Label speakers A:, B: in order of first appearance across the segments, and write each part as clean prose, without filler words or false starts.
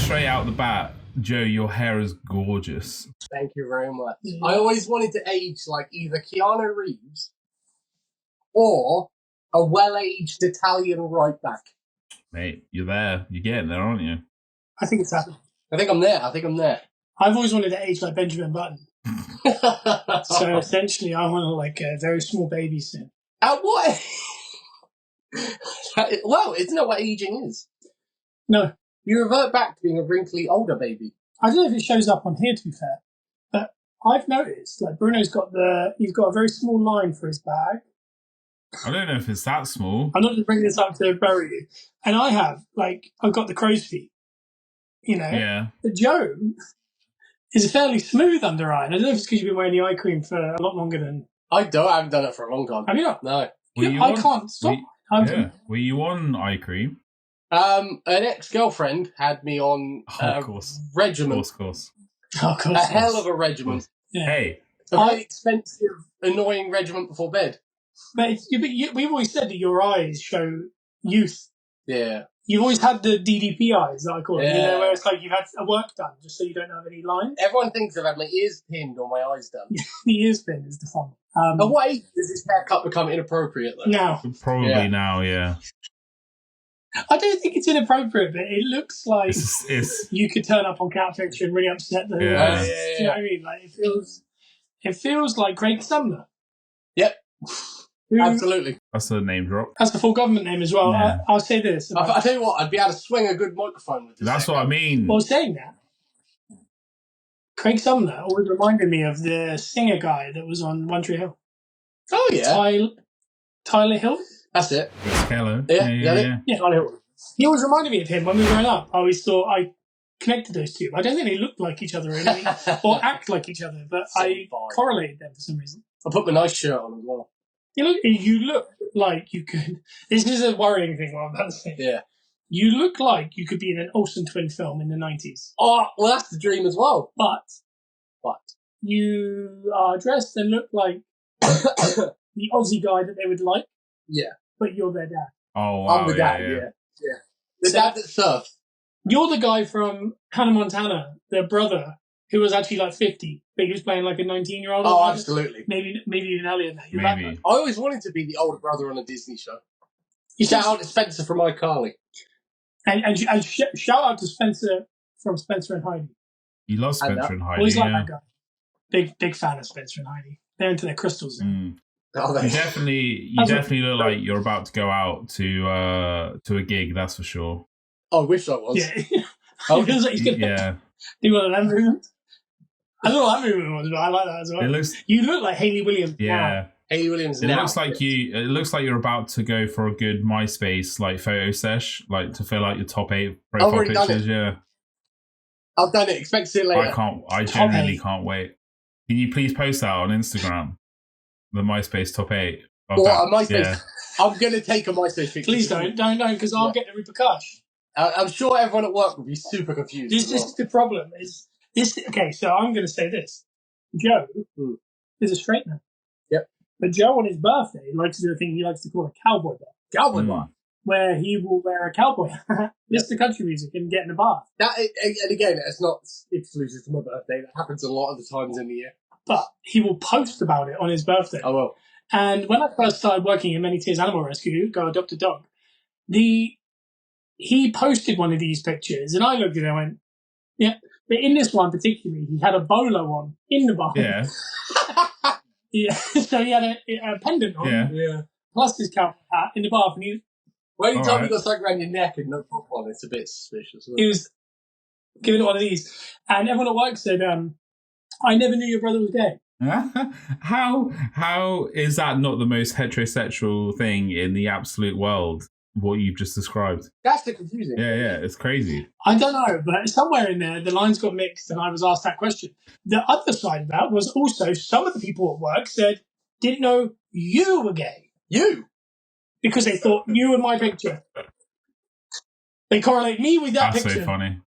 A: straight out the bat, Joe, your hair is gorgeous.
B: Thank you very much. I always wanted to age like either Keanu Reeves or a well-aged Italian right back.
A: Mate, you're there. You're getting there, aren't you?
C: I think it's happening.
B: I think I'm there.
C: I've always wanted to age like Benjamin Button. So essentially, I want to like a very small baby soon.
B: What? Well, isn't that what aging is?
C: No.
B: You revert back to being a wrinkly older baby.
C: I don't know if it shows up on here, to be fair, but I've noticed like Bruno's got he's got a very small line for his bag.
A: I don't know if it's that small.
C: I'm not going to bring this up to bury you. And I've got the crow's feet, you know.
A: Yeah.
C: But Joe is a fairly smooth under eye. And I don't know if it's because you've been wearing the eye cream for a lot longer than...
B: I haven't done it for a long time.
C: Have you not?
B: No.
C: I can't stop.
A: Were you on eye cream?
B: An ex-girlfriend had me on
A: of course.
B: Regimen.
A: Of course.
C: Oh, of course.
B: A hell of a regimen.
C: Yeah.
A: Hey.
B: A very expensive, annoying regimen before bed.
C: But we've always said that your eyes show youth.
B: Yeah.
C: You've always had the DDP eyes, that I call it.
B: Yeah.
C: You know, where it's like you've had a work done just so you don't have any lines.
B: Everyone thinks I've had my ears pinned or my eyes done.
C: The ears pin is the fun.
B: At what age does this haircut become inappropriate, though?
C: Now.
A: Probably now, yeah.
C: I don't think it's inappropriate, but it looks like
A: It's
C: you could turn up on Catfiction and really upset them.
A: Yeah.
C: You know what I mean? Like it feels like Craig Sumner.
B: Yep. Absolutely.
A: That's the name drop.
C: That's the full government name as well.
A: Yeah.
C: I'll say this.
B: I'll tell you what, I'd be able to swing a good microphone with this.
A: That's what I mean.
C: Well, saying that, Craig Sumner always reminded me of the singer guy that was on One Tree Hill.
B: Oh, yeah.
C: Tyler Hill?
B: That's it.
A: Hello.
B: Yeah.
C: Tyler Hill. He always reminded me of him when we were growing up. I always thought I connected those two. I don't think they looked like each other really, or act like each other, but I correlated them for some reason.
B: I put my nice shirt on as well.
C: You look like you could... This is a worrying thing what I'm about to say.
B: Yeah.
C: You look like you could be in an Olsen twin film in the 90s.
B: Oh, well, that's the dream as well.
C: But you are dressed and look like the Aussie guy that they would like.
B: Yeah.
C: But you're their dad.
A: Oh, wow.
B: I'm the dad, yeah. The dad that surfs.
C: You're the guy from Hannah Montana, their brother, who was actually like 50, but he was playing like a 19-year-old.
B: Oh, absolutely.
C: Maybe even earlier than that.
A: Maybe.
B: I always wanted to be the older brother on a Disney show. Shout out to Spencer from iCarly.
C: And shout out to Spencer from Spencer and Heidi.
A: You love Spencer and Heidi.
C: Always like that guy. Big fan of Spencer and Heidi. They're into their crystals.
B: Oh,
A: you definitely look like you're about to go out to a gig, that's for sure.
B: I wish I was.
C: Yeah. It feels like he's going to do one of them movements. I don't know what that movement was, but I like that as well. You look like Hayley Williams.
A: Yeah.
C: Now.
B: Hayley Williams.
A: It looks like it looks like you're about to go for a good MySpace like photo sesh, like to fill out your top 8 profile pictures. Yeah.
B: I've done it. Expect to see it later.
A: I genuinely can't wait. Can you please post that on Instagram? The MySpace top 8.
B: MySpace. Yeah. I'm going to take a MySpace picture.
C: Please don't, because I'll get the repercussion.
B: I'm sure everyone at work will be super confused.
C: This is the problem. Okay, so I'm going to say this. Joe is a straight man.
B: Yep.
C: But Joe, on his birthday, likes to do a thing he likes to call a Cowboy Bath.
B: Cowboy Bath.
C: Where he will wear a cowboy hat, listen to country music, and get in a bath.
B: And again, it's not exclusive to my birthday. That happens a lot of the times in the year.
C: But he will post about it on his birthday.
B: I will.
C: And when I first started working in Many Tears Animal Rescue, Go Adopt a Dog, he posted one of these pictures, and I looked at it and went, yeah. But in this one particularly, he had a bolo on in the bath.
A: Yeah.
C: Yeah. So he had a pendant on.
B: Yeah.
C: Plus his cowboy hat in the bath. And
B: when you told me you got something around your neck and no top on, it's a bit suspicious.
C: He was giving it one of these. And everyone at work said, I never knew your brother was gay.
A: How is that not the most heterosexual thing in the absolute world? What you've just described.
B: That's the confusing.
A: Yeah, it's crazy.
C: I don't know, but somewhere in there, the lines got mixed and I was asked that question. The other side of that was also some of the people at work said, didn't know you were gay.
B: You?
C: Because they thought you were my picture. They correlate me with that picture.
A: That's so funny.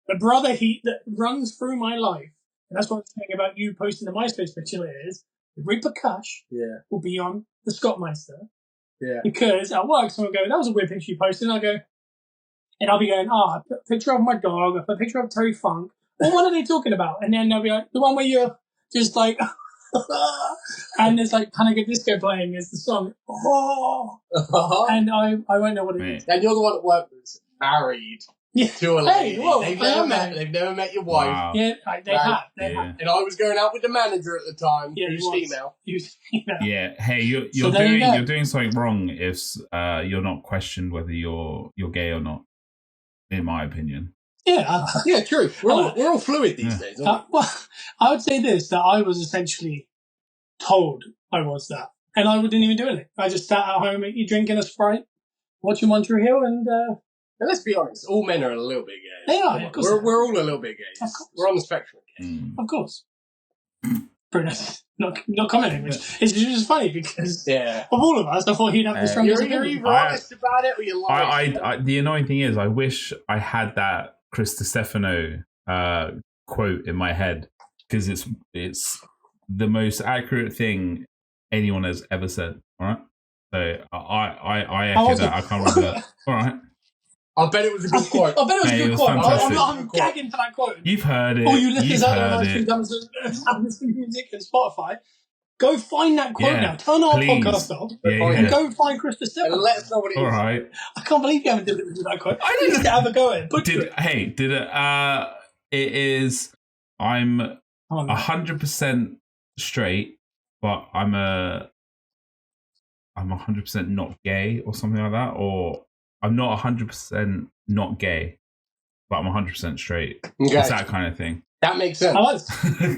C: The brother that runs through my life, and that's what I'm saying about you posting the MySpace picture is, the repercussion will be on the Scottmeister.
B: Yeah.
C: Because at work, someone will go, that was a weird picture you posted. And I'll go, And I'll be going, I put a picture of my dog, I put a picture of Terry Funk. Well, what are they talking about? And then they'll be like, the one where you're just like, and there's like Panic at Disco playing as the song. And I won't know what it is.
B: And you're the one at work that's married to a lady. They've never met your wife.
A: Wow.
C: Yeah, they have.
B: And I was going out with the manager at the time.
C: Yeah,
B: who's female.
A: Yeah. Hey, you're doing something wrong if you're not questioned whether you're gay or not. In my opinion.
C: Yeah.
B: Yeah, true. We're all fluid these days. Aren't we?
C: Well, I would say this, that I was essentially told I was that. And I didn't even do anything. I just sat at home, drinking a Sprite, watching One Tree Hill, and
B: let's be honest, all men are a little bit gay.
C: They are, of course.
B: We're all a little bit gay. We're on the spectrum.
C: Of course. Bruno, not commenting, which is just funny because of all of us, I thought he'd have the strongest opinion.
B: You're either honest about it or you're lying.
A: The annoying thing is, I wish I had that Chris Stefano quote in my head, because it's the most accurate thing anyone has ever said. All right, so I echo that. I can't remember that. All right.
B: I bet it was a good quote.
C: I'm gagging for that quote.
A: You've heard it.
C: Oh, you listeners out there listening to music and Spotify, go find that quote now. Turn our podcast off and go find Chris Stefano.
B: And let us know what it is.
A: All right.
C: I can't believe you haven't delivered with that quote. I need to have a go at it.
A: Did it? It is. I'm 100% straight, but I'm 100% not gay or something like that, or I'm not 100% not gay, but I'm 100% straight. Okay. It's that kind of thing.
B: That makes sense.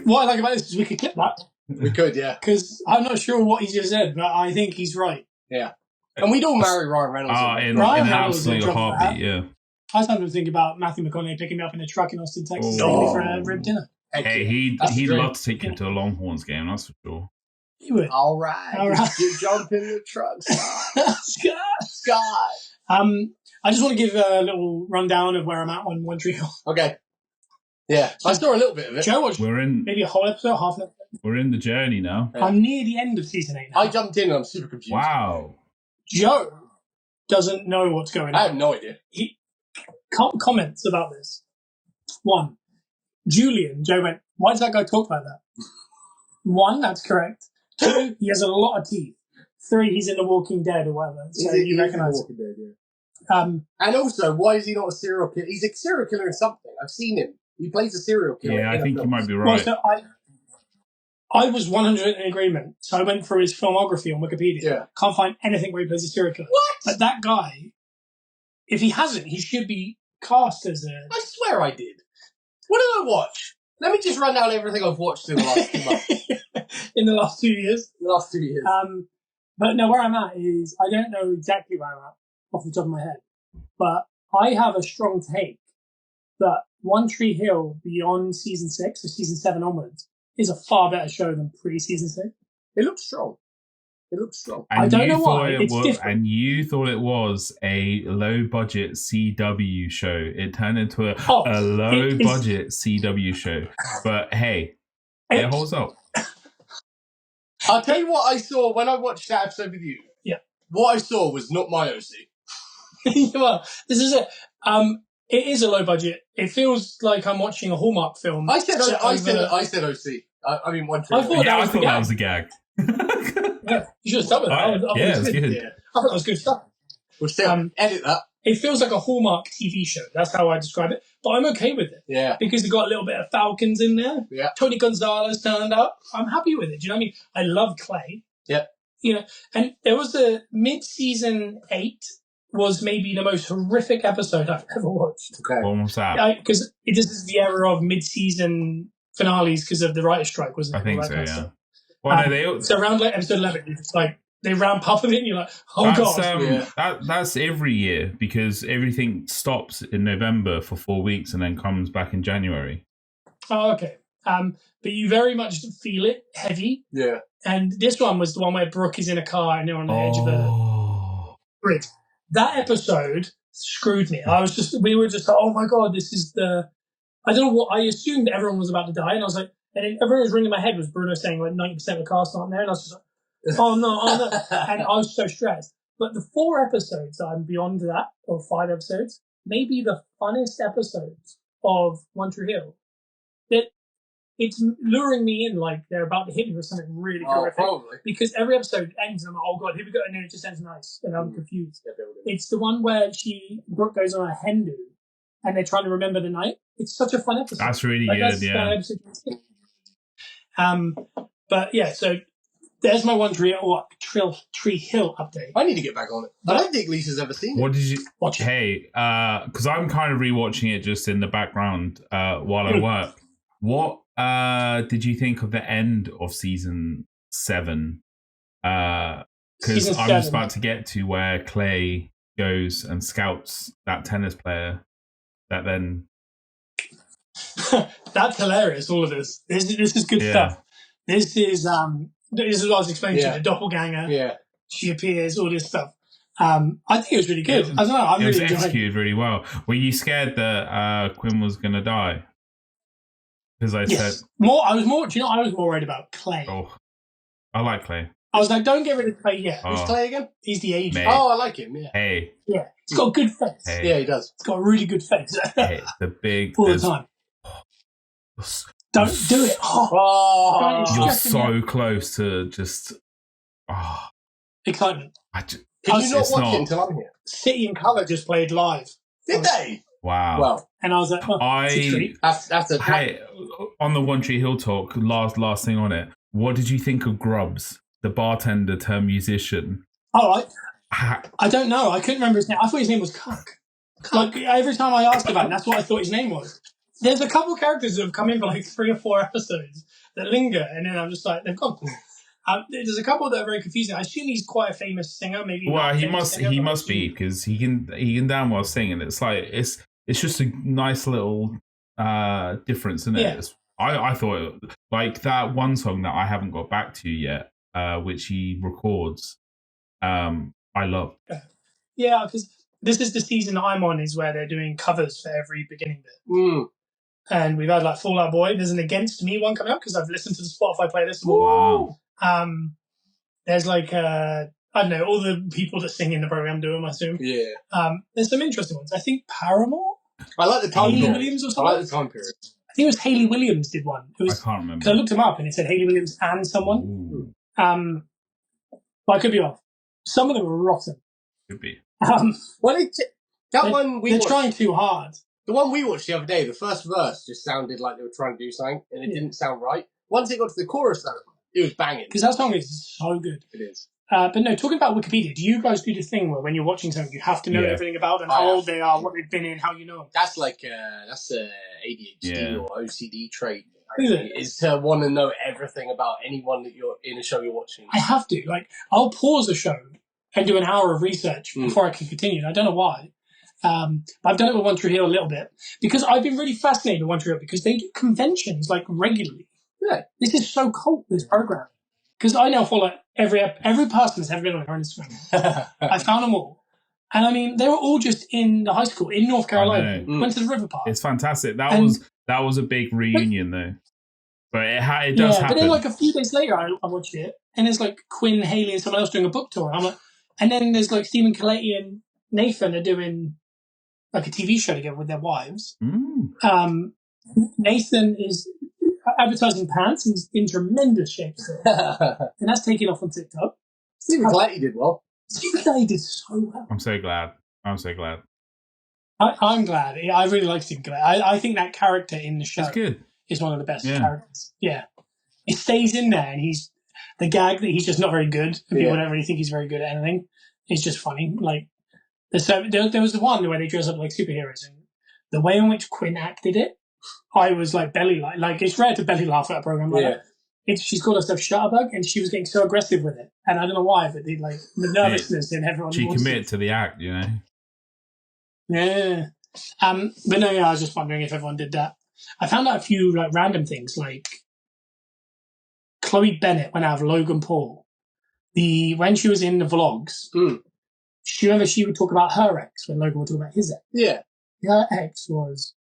C: What I like about this is we could clip that.
B: We could, yeah.
C: Because I'm not sure what he just said, but I think he's right.
B: Yeah. And we'd all marry Ryan Reynolds.
A: In an absolute heartbeat, yeah.
C: I sometimes think about Matthew McConaughey picking me up in a truck in Austin, Texas, for a rib dinner.
A: Hey, he'd love to take you to a Longhorns game, that's for sure.
C: He would.
B: All right. You jump in the truck, Scott.
C: I just want to give a little rundown of where I'm at on One Tree Hill.
B: Okay. Yeah, I saw a little bit of it.
C: Joe watched maybe a whole episode, half an episode.
A: We're in the journey now.
C: Yeah. I'm near the end of season 8 now.
B: I jumped in and I'm super confused.
A: Wow.
C: Joe doesn't know what's going on.
B: I have no idea.
C: He comments about this. 1, Julian, Joe went, why does that guy talk like that? 1, that's correct. 2, he has a lot of teeth. 3, he's in The Walking Dead or whatever. So you recognise
B: Walking Dead, yeah. And also, why is he not a serial killer? He's a serial killer in something. I've seen him. He plays a serial killer.
A: Yeah, I think you might be right.
C: Well, so I was 100% in agreement. So I went through his filmography on Wikipedia.
B: Yeah.
C: Can't find anything where he plays a serial killer.
B: What?
C: But that guy, if he hasn't, he should be cast as a...
B: I swear I did. What did I watch? Let me just run down everything I've watched in the last 2 months.
C: In the last 2 years?
B: In the last 2 years.
C: But no, where I'm at is, I don't know exactly where I'm at off the top of my head. But I have a strong take that One Tree Hill beyond season 6, or season 7 onwards, is a far better show than pre-season 6.
B: It looks strong.
A: And
C: I don't know why. It's different.
A: And you thought it was a low-budget CW show. It turned into a low-budget CW show. But hey, it holds up.
B: I'll tell you what I saw when I watched that episode with you.
C: Yeah.
B: What I saw was not my OC.
C: Well, this is it. It is a low budget. It feels like I'm watching a Hallmark film.
B: I said OC. I mean, One Tree.
A: I thought that was a gag.
C: Yeah, you should have started with that.
A: It's good.
C: Yeah. I thought that was good stuff.
B: We'll still edit that.
C: It feels like a Hallmark TV show. That's how I describe it. But I'm okay with it.
B: Yeah.
C: Because they've got a little bit of Falcons in there.
B: Yeah.
C: Tony Gonzalez turned up. I'm happy with it. Do you know what I mean? I love Clay.
B: Yeah.
C: You know, and there was a mid-season 8 was maybe the most horrific episode I've ever watched.
B: Okay.
A: What was that?
C: Because this is the era of mid-season finales because of the writer's strike, wasn't it?
A: I think so, yeah. Well, no,
C: so around like episode 11, it's like they ramp up a bit and you're like, oh God.
A: That's every year because everything stops in November for 4 weeks and then comes back in January.
C: Oh, okay. But you very much feel it heavy.
B: Yeah.
C: And this one was the one where Brooke is in a car and they're on the edge of a bridge. That episode screwed me. We were just like, oh my God, this is I don't know what, I assumed everyone was about to die. And I was like, and everyone was ringing my head was Bruno saying like 90% of the cast aren't there. And I was just like, oh no. And I was so stressed. But the 4 episodes that I'm beyond that, or 5 episodes, maybe the funnest episodes of One Tree Hill. It's luring me in like they're about to hit me with something really horrific.
B: Probably.
C: Because every episode ends and I'm like, oh god, here we go, and then it just ends nice, and I'm confused. It's the one where Brooke goes on a hen do, and they're trying to remember the night. It's such a fun episode.
A: That's really good, yeah.
C: But yeah, so there's my One Tree Hill update.
B: I need to get back on it. I don't think Lisa's ever seen it.
A: What did you
C: watch?
A: Hey, because I'm kind of rewatching it just in the background while I work. What did you think of the end of season 7? Because I'm just about to get to where Clay goes and scouts that tennis player. That then
C: that's hilarious. All of this. This is good stuff. This is what I was explaining to you, the doppelganger. Yeah, she appears. All this stuff. I think it was really good. I don't know. It was
A: executed really well. Were you scared that Quinn was going to die? Because I said
C: more. I was more. Do you know? I was more worried about Clay.
A: Oh, I like Clay.
C: I was like, don't get rid of Clay yet.
B: Who's Clay again?
C: He's the agent.
B: Oh, I like him. Yeah.
A: Hey.
C: Yeah, he's got a good face.
A: Hey.
B: Yeah, he does.
C: He's got a really good face.
A: Hey, the big
C: all the time. Don't do it.
A: You're so close to just
C: excitement.
B: Did you not watch it until I'm here?
C: City and Colour just played live.
B: Did they?
A: Wow.
B: Well,
C: and I was like,
A: hey, on the One Tree Hill talk, last thing on it. What did you think of Grubbs, the bartender turned musician?
C: Oh, I don't know. I couldn't remember his name. I thought his name was Cuck. Like every time I asked about him, that's what I thought his name was. There's a couple of characters that have come in for like 3 or 4 episodes that linger, and then I'm just like, they've gone. There's a couple that are very confusing. I assume he's quite a famous singer, maybe.
A: Well, he must be because he can damn well sing, and it's like it's just a nice little difference, isn't it?
C: Yeah.
A: I thought like that one song that I haven't got back to yet, which he records. I love.
C: Yeah, because this is the season that I'm on, is where they're doing covers for every beginning bit. And we've had like Fall Out Boy. There's an Against Me one coming out because I've listened to the Spotify playlist.
A: Wow.
C: There's like I don't know, all the people that sing in the program do them, I assume.
B: Yeah.
C: There's some interesting ones. I think Paramore.
B: I like the time period.
C: Williams or something.
B: I like the time period.
C: I think it was Hayley Williams did one.
A: I can't remember.
C: Because I looked him up and it said Hayley Williams and someone. But I could be off. Some of them were rotten.
A: Could be.
B: One we
C: they're
B: watched,
C: trying too hard.
B: The one we watched the other day, the first verse just sounded like they were trying to do something, and it didn't sound right. Once it got to the chorus, though, it was banging.
C: Because that song is so good.
B: It is.
C: But no, talking about Wikipedia, do you guys do the thing where when you're watching something, you have to know everything about them, how old they are, what they've been in, how you know them?
B: That's like that's a ADHD or OCD trait.
C: Is
B: to want to know everything about anyone that you're in a show you're watching.
C: I have to. Like, I'll pause a show and do an hour of research before I can continue. I don't know why. But I've done it with One Tree Hill a little bit because I've been really fascinated with One Tree Hill because they do conventions like regularly.
B: Yeah,
C: this is so cool. This program because I now follow every person that's ever been on Instagram. I found them all, and I mean they were all just in the high school in North Carolina. Went to the river park.
A: It's fantastic. That was a big reunion though, but it does happen.
C: But then like a few days later, I watched it, and there's like Quinn, Haley, and someone else doing a book tour. I'm like, and then there's like Stephen Coletti and Nathan are doing like a TV show together with their wives. Nathan is advertising pants and he's in tremendous shape still. And that's taking off on TikTok.
B: Stephen Coletti did well.
C: Stephen Coletti did so well.
A: I'm so glad.
C: I'm glad. I really like Stephen Coletti. I think that character in the show is one of the best characters. Yeah. It stays in there and he's the gag that he's just not very good and people don't really think he's very good at anything. It's just funny. Like there was the one where they dress up like superheroes and the way in which Quinn acted it, I was like belly like it's rare to belly laugh at a program like that. She's called herself Shutterbug and she was getting so aggressive with it. And I don't know why, but the nervousness and everyone.
A: She committed to the act, you know.
C: Yeah. But no, I was just wondering if everyone did that. I found out a few like random things like Chloe Bennett went out of Logan Paul. When she was in the vlogs, she would talk about her ex when Logan would talk about his ex.
B: Yeah.
C: Her ex was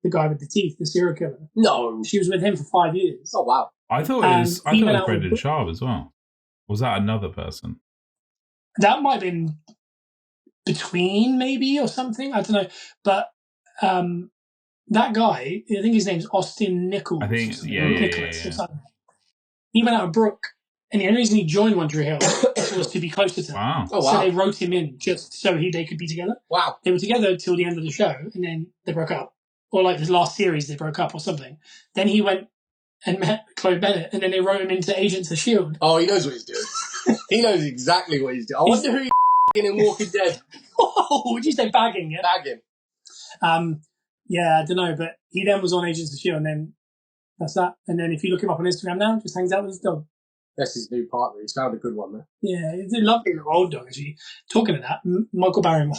C: the guy with the teeth, the serial killer.
B: No.
C: She was with him for 5 years.
B: Oh, wow.
A: I thought it was Brendan Sharp as well. Was that another person?
C: That might have been between maybe or something. I don't know. But that guy, I think his name's Austin Nichols.
A: I think,
C: Nicholas or something. He went out of Brook, and the only reason he joined One Tree Hill was to be closer to them.
A: Wow.
B: Oh, wow.
C: So they wrote him in just so they could be together.
B: Wow.
C: They were together till the end of the show, and then they broke up. Or like the last series, they broke up or something. Then he went and met Chloe Bennett, and then they wrote him into Agents of S.H.I.E.L.D.
B: Oh, he knows what he's doing. He knows exactly what he's doing. I wonder who he's in Walking Dead.
C: Oh, would you say bagging? Yeah.
B: Bagging.
C: Yeah, I don't know, but he then was on Agents of S.H.I.E.L.D., and then that's that. And then if you look him up on Instagram now, just hangs out with his dog.
B: That's his new partner. He's found a good one, though.
C: Yeah, it's a lovely little old dog, actually. Talking of that, Michael Barrymore.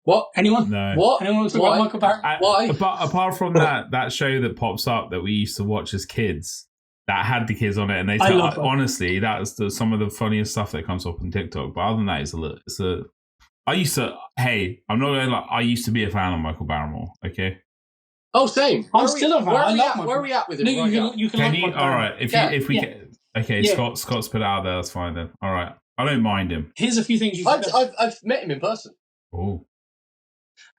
B: What?
C: Anyone?
A: No.
B: What?
C: Anyone want to talk about Michael Barrymore?
B: Why?
A: Apart from that show that pops up that we used to watch as kids, that had the kids on it, and they
C: I love that.
A: honestly, that's some of the funniest stuff that comes up on TikTok. But other than that, I used to. Hey, I'm not gonna lie. I used to be a fan of Michael Barrymore. Okay.
B: Oh, same.
C: I'm still a fan. I love Michael.
B: Where are we at with him?
C: No,
B: right now?
C: you can
A: Can
C: like
A: you?
C: Michael
A: All
C: Barrymore.
A: right. If we
C: Yeah.
A: get okay,
C: Yeah.
A: Scott's put it out there. That's fine then. All right. I don't mind him.
C: Here's a few things you should know.
B: I've met him in person.
A: Oh.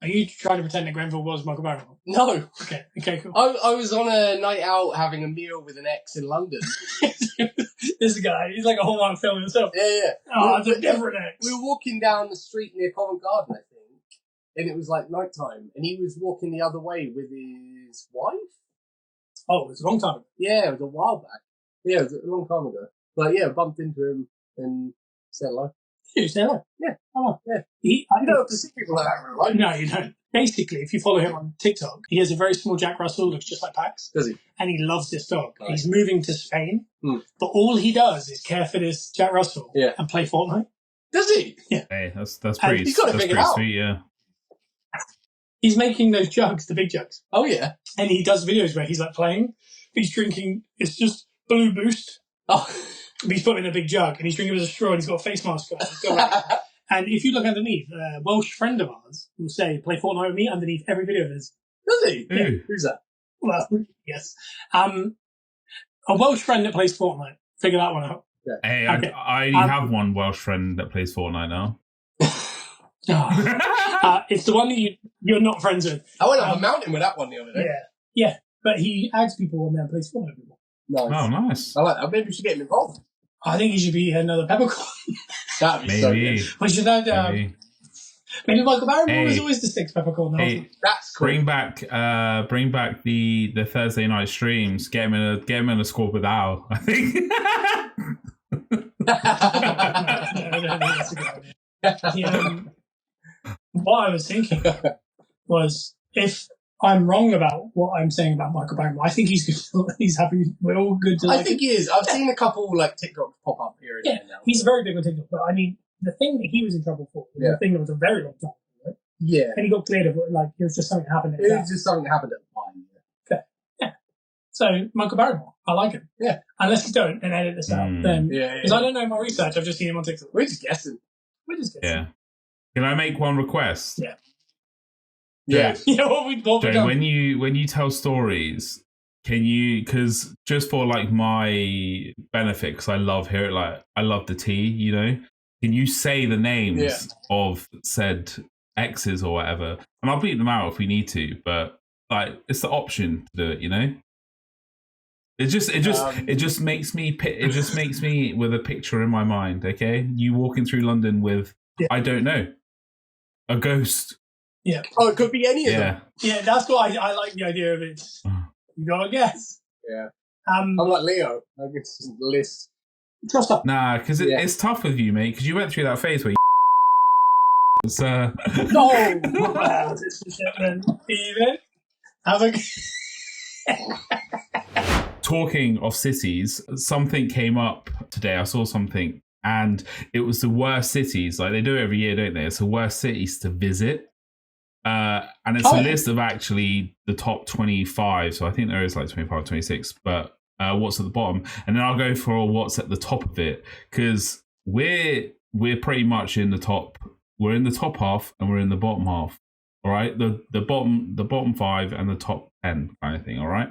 C: Are you trying to pretend that Grenville was Michael Barrymore?
B: No.
C: Okay, cool.
B: I was on a night out having a meal with an ex in London.
C: This guy, he's like a Hallmark film himself.
B: Yeah.
C: Oh, it's a different ex.
B: We were walking down the street near Covent Garden, I think, and it was like night time, and he was walking the other way with his wife.
C: Oh, it was a long time ago.
B: Yeah, it was a while back. Yeah, it was a long time ago. But yeah, bumped into him and said hello.
C: You say hello?
B: Yeah.
C: Come on.
B: Yeah.
C: You
B: don't have to see people like that, right?
C: No, you don't. Basically, if you follow him on TikTok, he has a very small Jack Russell, looks just like Pax.
B: Does he?
C: And he loves this dog.
B: Right.
C: He's moving to Spain,
B: but
C: all he does is care for this Jack Russell and play Fortnite.
B: Does he?
C: Yeah.
A: Hey, that's pretty.
B: He's got to
A: that's
B: figure
A: pretty
B: it out.
A: sweet. Yeah.
C: He's making those jugs, the big jugs.
B: Oh, yeah.
C: And he does videos where he's like playing. He's drinking, it's just Blue Boost.
B: Oh.
C: He's putting in a big jug and he's drinking with a straw and he's got a face mask on. And if you look underneath, a Welsh friend of ours will say, play Fortnite with me underneath every video of his.
B: Does he?
C: Yeah.
B: Who's that?
C: Well, yes. A Welsh friend that plays Fortnite. Figure that one out.
B: Yeah.
A: Hey,
C: Okay.
A: I only have one Welsh friend that plays Fortnite now.
C: It's the one that you're not friends with.
B: I went up a mountain with that one the other day.
C: Yeah. But he adds people on there and plays Fortnite with them.
B: Nice.
A: Oh, nice.
B: I like that. Maybe we should get him involved.
C: I think he should be another Peppercorn.
B: That'd be so good.
C: We should have maybe Michael Barrymore was
A: Hey.
C: always the sixth Peppercorn.
A: Hey,
B: That's cool.
A: bring back the Thursday night streams. Get him in a squad with Al. I think.
C: That's a good idea. What I was thinking was if I'm wrong about what I'm saying about Michael Barrymore, I think he's good. He's happy. We're all good to like
B: I think he is. I've seen a couple like TikToks pop up here and there now.
C: He's very big on TikTok. But I mean, the thing that he was in trouble for was the thing that was a very long time ago, right?
B: Yeah.
C: And he got cleared of it, like it was just something that happened.
B: It was just something that happened at the time.
C: Yeah. So Michael Barrymore, I like him.
B: Yeah.
C: Unless you don't and edit this out, then because I don't know my research, I've just seen him on TikTok.
B: We're just guessing.
A: Yeah. Can I make one request?
C: Yeah.
B: Yeah.
C: Yeah. What we
A: Joe, when you tell stories, can you, because just for like my benefit, because I love the tea, you know, can you say the names of said exes or whatever, and I'll beat them out if we need to, but like it's the option to do it, you know. It just makes me with a picture in my mind. Okay, you walking through London with I don't know, a ghost.
C: Yeah.
B: Oh, it could be any of them.
C: Yeah, that's what I like the idea of it. You gotta guess.
B: Yeah. I'm like Leo. I guess it's the list.
C: Trust up.
A: Nah, because it's tough with you, mate. Because you went through that phase where it's
C: No. Well, this is it then. Even. Have a.
A: Talking of cities, something came up today. I saw something, and it was the worst cities. Like they do it every year, don't they? It's the worst cities to visit. And it's a list of actually the top 25. So I think there is like 25, 26, but what's at the bottom? And then I'll go for what's at the top of it, because we're pretty much in the top. We're in the top half and we're in the bottom half. All right. The bottom 5 and the top 10 kind of thing. All right.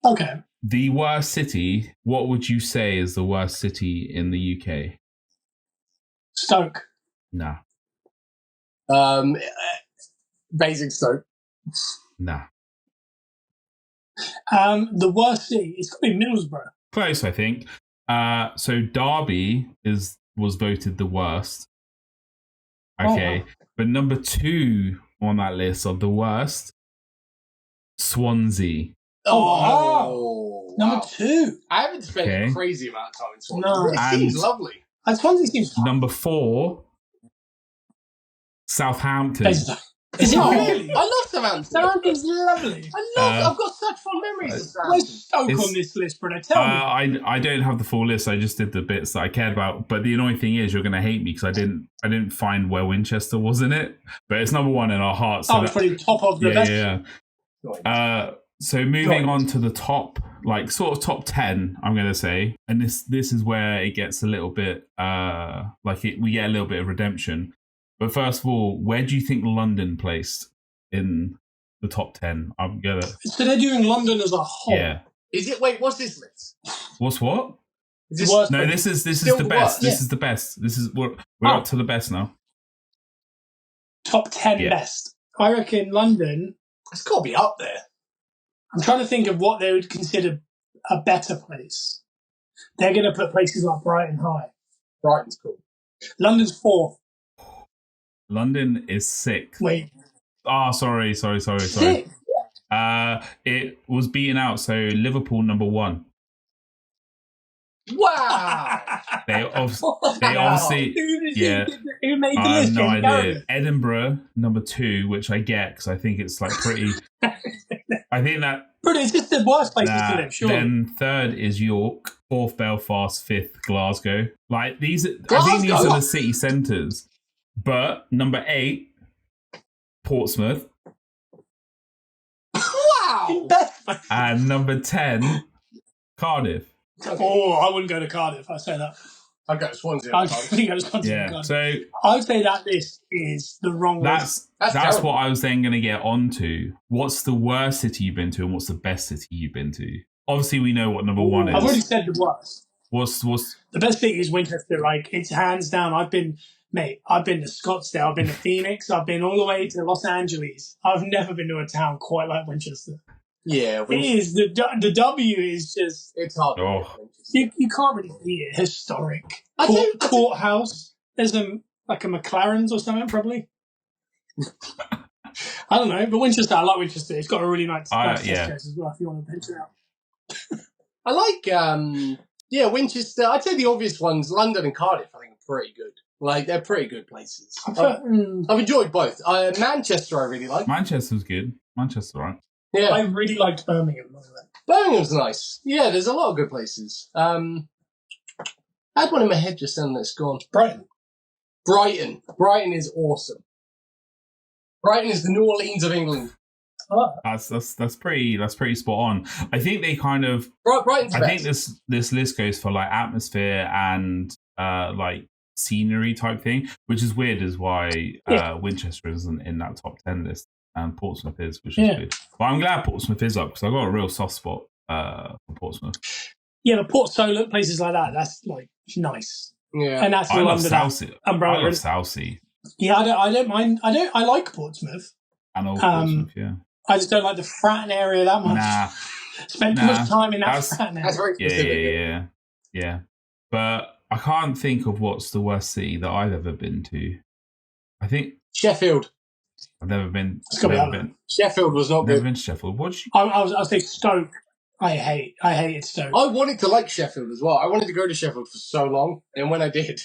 C: Okay.
A: The worst city, what would you say is the worst city in the UK?
C: Stoke.
A: Nah.
B: Basingstoke.
A: Nah.
C: The worst city, it's got to be Middlesbrough.
A: Close, I think. So Derby was voted the worst. Okay.
C: Oh, wow.
A: But number 2 on that list of the worst, Swansea.
B: Oh,
C: Number
B: wow.
C: 2.
B: I haven't spent
A: Okay.
B: a crazy amount of time in Swansea.
C: No.
B: It seems lovely.
C: And Swansea seems
A: Number 4, Southampton.
C: Is it really?
B: I love Southampton.
C: Southampton's lovely.
B: I've got such fond memories of
C: Where's
B: Southampton.
C: Stoke on this list, Bruno? Tell me.
A: I don't have the full list. I just did the bits that I cared about. But the annoying thing is, you're going to hate me because I didn't find where Winchester was in it. But it's number 1 in our hearts. So
C: it's probably top of the best.
A: Yeah. So moving on to the top, like sort of top 10, I'm going to say, and this is where it gets a little bit we get a little bit of redemption. But first of all, where do you think London placed in the top 10? I'm gonna.
C: So they're doing London as a whole.
A: Yeah.
B: Is it? Wait, what's this list?
A: What's what?
B: Is this
C: Worst
A: No,
C: place?
A: this is
B: Still
A: the
B: the
A: best.
B: worst?
A: This is the best. This is we're up to the best now.
C: Top 10
A: Yeah.
C: best. I reckon London.
B: It's got to be up there.
C: I'm trying to think of what they would consider a better place. They're going to put places like Brighton high.
B: Brighton's cool.
C: London's 4th.
A: London is 6th.
C: Wait.
A: Sorry.
C: 6th?
A: It was beaten out. So Liverpool number 1.
B: Wow.
A: They obviously. Yeah.
C: Who made the
A: I have
C: list?
A: no
C: Jamie
A: idea.
C: Carragher?
A: Edinburgh number 2, which I get because I think it's like pretty. I think that.
C: Bruno, it's just the worst places to live, sure.
A: Then 3rd is York, 4th Belfast, 5th Glasgow. Like these, I think these
B: Glasgow?
A: are the city centres. But number 8, Portsmouth,
B: Wow.
A: and number 10, Cardiff.
C: Oh, I wouldn't go to Cardiff. I say that.
B: I'd go to Swansea.
C: I'd really go to Swansea.
A: Yeah. So
C: I would say that list is the wrong list.
A: that's
B: terrible.
A: what I was then going to get onto. What's the worst city you've been to, and what's the best city you've been to? Obviously, we know what number 1 is.
C: I've already said the worst.
A: What's
C: The best city is Winchester. Like, it's hands down. I've been to Scottsdale. I've been to Phoenix. I've been all the way to Los Angeles. I've never been to a town quite like Winchester.
B: Yeah.
C: It is. The W is just...
B: It's hard.
A: Oh.
C: You can't really beat it. Historic.
B: I do-
C: Courthouse. There's a McLaren's or something, probably. I don't know. But Winchester, I like Winchester. It's got a really nice Tesco's as well, if you want to venture out.
B: I like, Winchester. I'd say the obvious ones, London and Cardiff, I think are pretty good. Like, they're pretty good places. I've enjoyed both. Manchester I really like.
A: Manchester's good. Manchester's all right.
C: I
B: Yeah.
C: really liked Birmingham. By the way.
B: Birmingham's nice. Yeah, there's a lot of good places. I had one in my head just then that's gone.
C: Brighton.
B: Brighton is awesome. Brighton is the New Orleans of England.
C: Oh.
A: That's pretty spot on. I think they kind of.
B: Brighton's
A: I
B: best.
A: think this list goes for like atmosphere and like scenery type thing, which is weird. Is why Winchester isn't in that top 10 list, and Portsmouth is, which is good. But I'm glad Portsmouth is up because I've got a real soft spot for Portsmouth.
C: Yeah, but Port Solent, places like that, that's like nice.
B: Yeah.
C: And that's
A: I
C: all
A: love
C: under that
A: Southsea.
C: umbrella.
A: I love Southsea.
C: Yeah, I don't mind. I like Portsmouth.
A: And old Portsmouth, yeah.
C: I just don't like the Fratton area that much.
A: Nah.
C: Spent too much time in that Fratton area.
B: That's very specific.
A: Yeah. But I can't think of what's the worst city that I've ever been to. I think
B: Sheffield.
A: I've never been.
C: It's gotta be
A: Never
C: that
A: been.
B: Sheffield was not
A: Never
B: good.
A: been to Sheffield.
C: I'll say Stoke. I hated Stoke.
B: I wanted to like Sheffield as well. I wanted to go to Sheffield for so long, and when I did,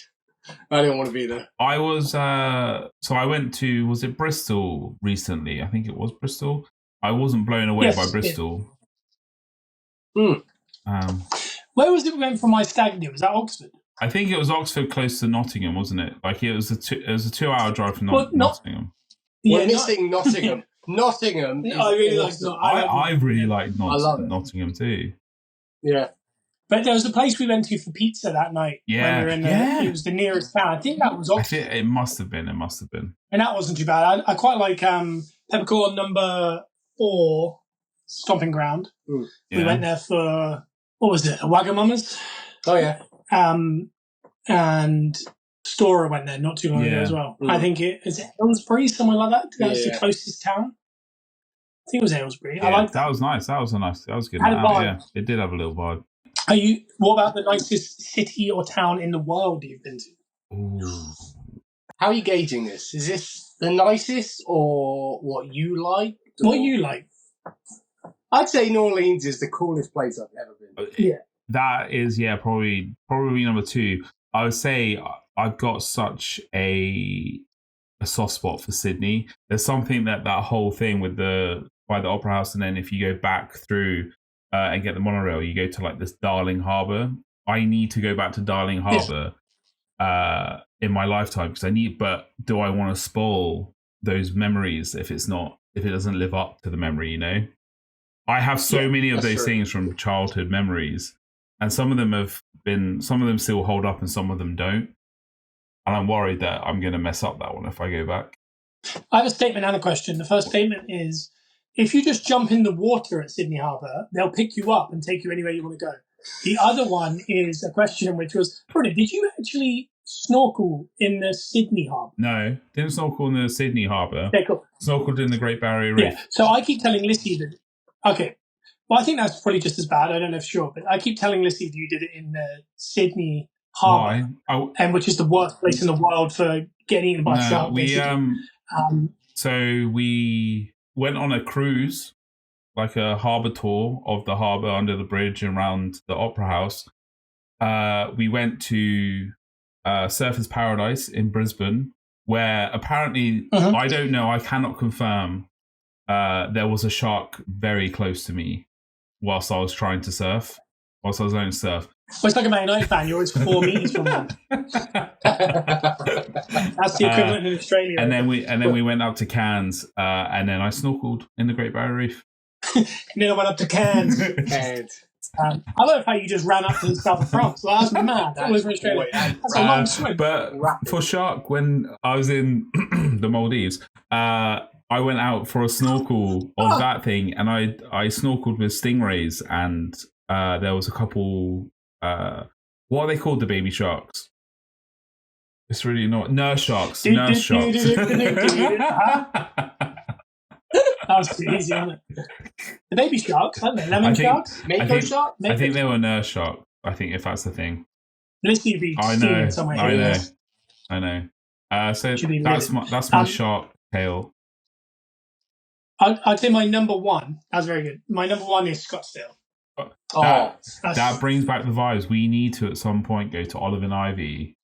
B: I didn't want to be there.
A: I was so I went to, was it Bristol recently? I think it was Bristol. I wasn't blown away by Bristol.
B: Yeah.
C: Where was it we went for my stag do? Was that Oxford?
A: I think it was Oxford, close to Nottingham, wasn't it? Like it was a 2-hour drive from Nottingham.
B: We're missing Nottingham. Nottingham.
C: I really like
B: awesome.
A: I really like
B: I love it.
A: Nottingham too.
B: Yeah.
C: But there was a place we went to for pizza that night.
A: Yeah.
C: When we were in it was the nearest town. I think that was
A: I
C: Oxford.
A: think it must have been.
C: And that wasn't too bad. I quite like Peppercorn number 4, Stomping Ground.
A: Yeah.
C: We went there for, what was it, a Wagamama's?
B: Oh, yeah.
C: And Stora went there not too long ago as well. I think is it Aylesbury, somewhere like that. That's the closest town. I think it was Aylesbury. I like that.
A: That was nice. That was good.
C: Had a vibe.
A: Yeah, it did have a little vibe.
C: What about the nicest city or town in the world you've been to?
A: Ooh.
B: How are you gauging this? Is this the nicest or what you like?
C: What you like?
B: I'd say New Orleans is the coolest place I've ever been.
C: Yeah.
A: That is, probably number 2. I would say I've got such a soft spot for Sydney. There's something that whole thing with by the Opera House, and then if you go back through and get the monorail, you go to like this Darling Harbour. I need to go back to Darling Harbour in my lifetime but do I want to spoil those memories if it doesn't live up to the memory, you know? I have so many of those things from childhood memories, and some of them still hold up and some of them don't. And I'm worried that I'm going to mess up that one if I go back.
C: I have a statement and a question. The first statement is, if you just jump in the water at Sydney Harbour, they'll pick you up and take you anywhere you want to go. The other one is a question which was, Bruno, did you actually snorkel in the Sydney Harbour?
A: No, didn't snorkel in the Sydney Harbour.
C: Okay, cool.
A: Snorkeled in the Great Barrier Reef.
C: Yeah. So I keep telling Lissy that, okay, well, I think that's probably just as bad. I don't know for sure, but I keep telling Lissy that you did it in the Sydney Harbour, and which is the worst place in the world for getting eaten by a shark.
A: So we went on a cruise, like a harbour tour of the harbour under the bridge and around the Opera House. We went to Surfers Paradise in Brisbane, where apparently, I don't know, I cannot confirm, there was a shark very close to me whilst I was trying to surf, whilst I was learning to surf.
C: Well, it's like a Man United fan. You're always 4 meters from them. That's the equivalent in Australia.
A: And then we went up to Cairns, and then I snorkeled in the Great Barrier Reef.
C: And then I went up to Cairns. I love how you just ran up to the south of France. Well, that's mad. That was from Australia. That's a long swim.
A: But for shark, when I was in the Maldives, I went out for a snorkel of that thing, and I snorkeled with stingrays, and there was a couple. What are they called? The baby sharks? It's really not nurse sharks. Nurse sharks.
C: That was too easy, wasn't it? The baby sharks, aren't they? Lemon sharks? Mako sharks?
A: I think they were nurse sharks. I think if that's the thing.
C: This would be stealing somewhere.
A: I know. So that's my shark tale.
C: I'd say my number 1. That's very good. My number 1 is Scottsdale.
A: That brings back the vibes. We need to at some point go to Olive and Ivy,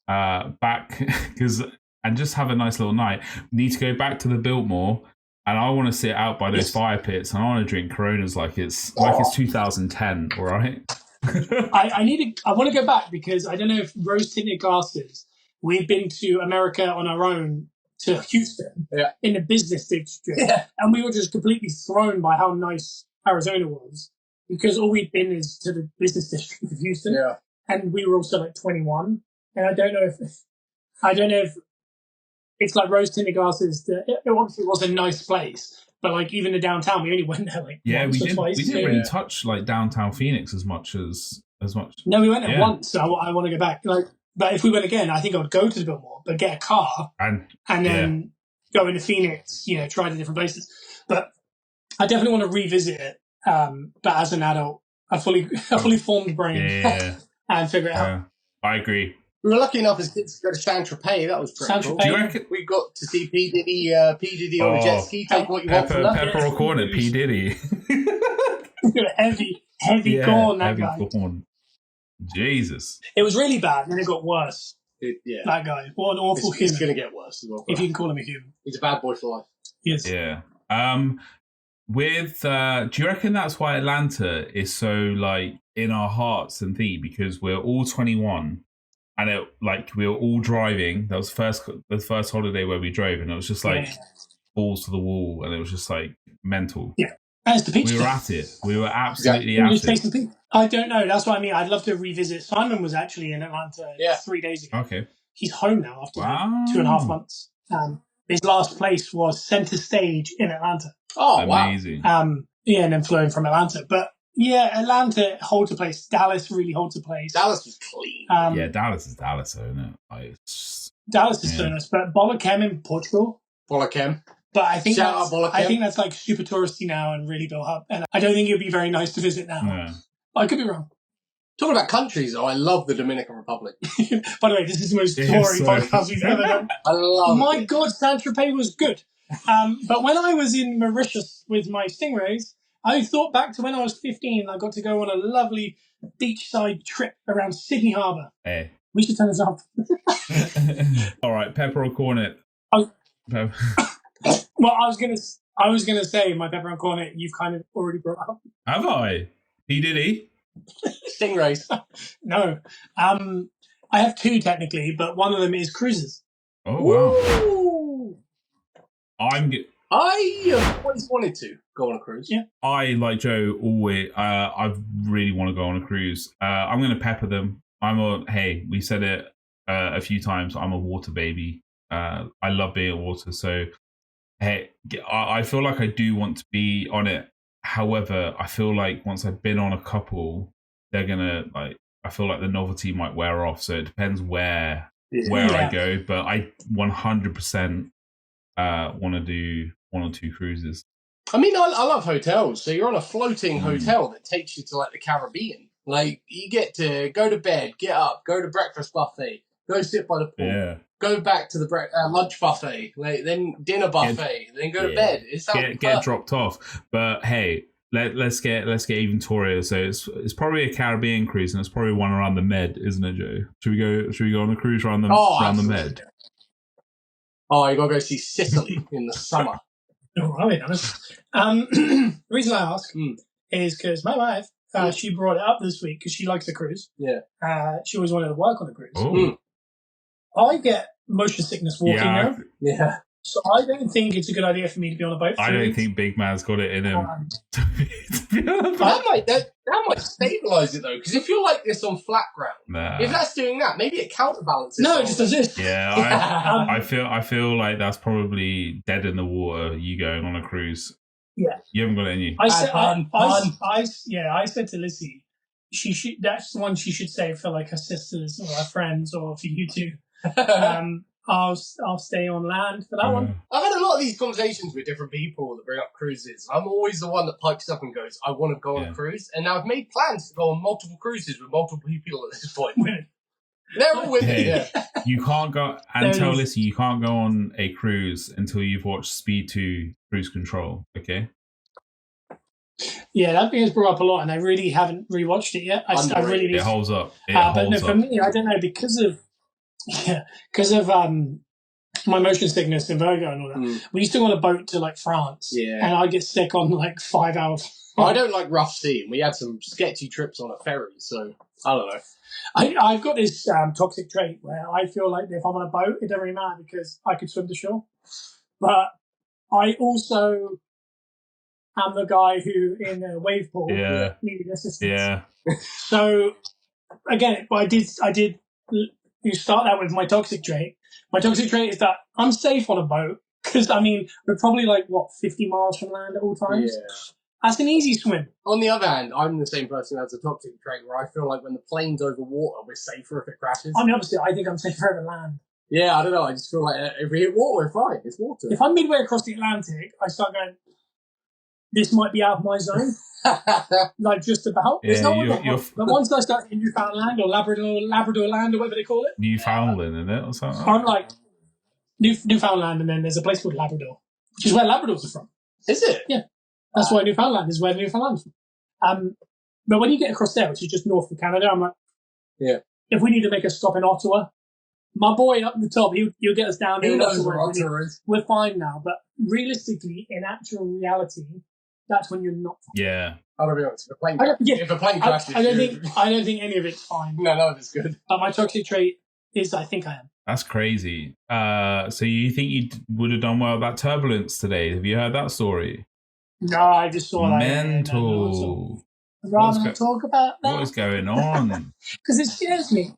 A: back and just have a nice little night. We need to go back to the Biltmore, and I want to sit out by those fire pits, and I want to drink Coronas like it's 2010. All right.
C: I want to go back because I don't know if rose tinted glasses. We've been to America on our own to Houston in the business district, and we were just completely thrown by how nice Arizona was. Because all we'd been is to the business district of Houston, and we were also like 21. And I don't know if it's like rose tinted glasses. It obviously was a nice place, but like even the downtown, we only went there like once or twice.
A: We didn't really touch like downtown Phoenix as much.
C: No, we went there once. So I want to go back. But if we went again, I think I would go to the Biltmore, but get a car and then go into Phoenix. Try the different places. But I definitely want to revisit it. But as an adult, a fully formed brain and figure it out.
A: I agree.
B: We were lucky enough as kids to go to Saint-Tropez. That was pretty cool.
A: Do you reckon
B: we got to see P. Diddy on a jet ski? Take what you want from that.
A: Peppercorn at P. Diddy.
C: heavy corn, that
A: heavy
C: guy.
A: Corn. Jesus.
C: It was really bad, and then it got worse. That guy. What an awful human.
B: It's going to get worse as well.
C: If you can call him a human.
B: He's a bad boy for life.
C: Yes.
A: Yeah. Do you reckon that's why Atlanta is so like in our hearts and thingy, because we're all 21 and we were all driving. That was the first holiday where we drove, and it was just like balls to the wall, and it was just like mental.
C: Yeah, that's the picture.
A: We were at it. We were absolutely at it.
C: I don't know. That's what I mean. I'd love to revisit. Simon was actually in Atlanta 3 days ago.
A: Okay,
C: he's home now after 2.5 months. His last place was Center Stage in Atlanta.
B: Oh,
A: amazing.
C: Wow. And then flew in from Atlanta. But Yeah, Atlanta holds a place. Dallas really holds a place.
B: Dallas was clean.
A: Yeah, Dallas is Dallas, though, isn't it? Like,
C: Dallas is so nice, but Bolacam in Portugal.
B: Bolacam.
C: But I think
B: Shout out Bolacam.
C: I think that's like super touristy now and really built up. And I don't think it'd be very nice to visit now.
A: Yeah.
C: I could be wrong.
B: Talking about countries, though, I love the Dominican Republic.
C: By the way, this is the most Tory podcast we've ever done.
B: I love
C: My
B: it.
C: God, Saint-Tropez was good. But when I was in Mauritius with my stingrays, I thought back to when I was 15 and I got to go on a lovely beachside trip around Sydney Harbour.
A: Hey.
C: We should turn this off.
A: All right, pepper or cornet?
C: Well, I was gonna say my pepper and cornet. You've kind of already brought up.
A: Have I? He did he?
B: Stingrays.
C: No, I have two technically, but one of them is cruises.
A: Oh wow!
B: Ooh. I always wanted to go on a cruise.
C: Yeah.
A: I, like Joe, always. I really want to go on a cruise. I'm going to pepper them. We said it a few times. I'm a water baby. I love being at water. So, hey, I feel like I do want to be on it. However, I feel like once I've been on a couple, they're gonna I feel like the novelty might wear off. So it depends where I go. But I 100% want to do 1 or 2 cruises.
B: I mean, I love hotels. So you're on a floating hotel that takes you to like the Caribbean. Like you get to go to bed, get up, go to breakfast buffet, go sit by the pool, go back to the lunch buffet, then dinner buffet, then go to bed. It sounds
A: get dropped off. But hey, let's get even Torio. So it's probably a Caribbean cruise, and it's probably one around the Med, isn't it, Joe? Should we go on a cruise around the Med?
B: Oh, you gotta go see Sicily in the summer.
C: Oh, I'll be honest. The reason I ask is because my wife, she brought it up this week because she likes the cruise.
B: Yeah.
C: She always wanted to work on a cruise.
A: Oh.
C: I get motion sickness walking now.
B: Yeah.
C: So I don't think it's a good idea for me to be on a boat.
A: I don't think Big Man's got it in him.
B: That might stabilise it though, because if you're like this on flat ground, if that's doing that, maybe it counterbalances.
C: No, it just does this.
A: Yeah, I feel like that's probably dead in the water. You going on a cruise?
C: Yeah,
A: you haven't got it in you.
C: I said to Lizzie, she should. That's the one she should save for like her sisters or her friends or for you two. I'll stay on land for that one.
B: I've had a lot of these conversations with different people that bring up cruises. I'm always the one that pipes up and goes, I want to go on a cruise. And now I've made plans to go on multiple cruises with multiple people at this point. They're all with me.
A: You can't go, and tell Lissy, you can't go on a cruise until you've watched Speed 2 Cruise Control, okay?
C: Yeah, that thing has brought up a lot, and I really haven't rewatched it yet. I really need
A: it holds up.
C: For me, I don't know, because of my motion sickness and vertigo and all that. We used to go on a boat to like France, and I'd get sick on like 5 hours.
B: I don't like rough sea, and we had some sketchy trips on a ferry, so I don't know.
C: I've got this toxic trait where I feel like if I'm on a boat, it doesn't really matter because I could swim to shore. But I also am the guy who in a wave pool needed assistance. Yeah. So again, I did. You start out with my toxic trait. My toxic trait is that I'm safe on a boat because, I mean, we're probably like, 50 miles from land at all times? Yeah. That's an easy swim.
B: On the other hand, I'm the same person who has a toxic trait where I feel like when the plane's over water, we're safer if it crashes.
C: I'm the opposite. I think I'm safer over land.
B: Yeah, I don't know. I just feel like if we hit water, we're fine. It's water.
C: If I'm midway across the Atlantic, I start going, this might be out of my zone. Like just about.
A: Yeah,
C: but once I start in Newfoundland or Labrador land or whatever they call it.
A: Newfoundland, isn't it? Or something?
C: I'm like Newfoundland, and then there's a place called Labrador, which is where Labradors are from.
B: Is it?
C: Yeah. That's why Newfoundland is where Newfoundland's from. But when you get across there, which is just north of Canada, I'm like, if we need to make a stop in Ottawa, my boy up the top, he'll get us down.
B: He knows where Ottawa is.
C: We're fine now. But realistically, in actual reality, that's when you're not fine.
A: Yeah.
B: I'm gonna be honest. If a plane crashes,
C: I don't think any of it's fine.
B: None of it's good.
C: But my toxic trait is I think I am.
A: That's crazy. So you think you would have done well with that turbulence today? Have you heard that story?
C: No, I just saw that.
A: Mental.
C: I'd rather not talk about that.
A: What is going on?
C: Because it scares me.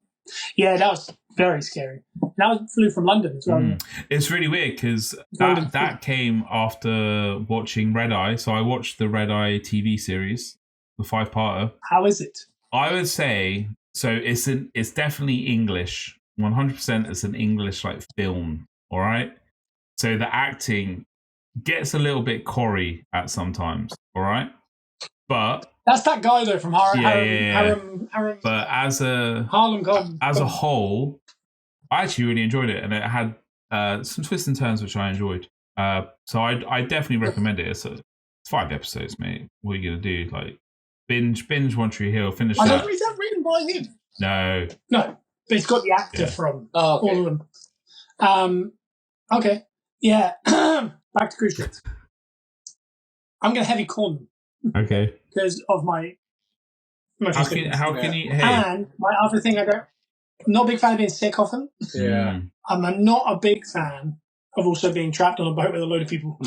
C: Yeah, that was very scary. That flew from London as well.
A: It's really weird because that came after watching Red Eye. So I watched the Red Eye TV series. the 5-parter.
C: How is it?
A: I would say so. It's definitely English. 100%. It's an English like film. All right. So the acting gets a little bit Corey at sometimes. All right, but
C: that's that guy though from Harlem.
A: But as a whole, I actually really enjoyed it, and it had some twists and turns which I enjoyed. So I definitely recommend it. It's 5 episodes, mate. What are you gonna do? Like binge One Tree Hill, finish that.
C: Is that written by him?
A: No,
C: but it's got the actor from all of them. Okay, yeah. Back to cruise ships. I'm gonna heavy corn them.
A: Okay.
C: Because of my
A: how can you? Hey.
C: And my other thing, I'm not a big fan of being sick often.
B: Yeah.
C: I'm not a big fan of also being trapped on a boat with a load of people.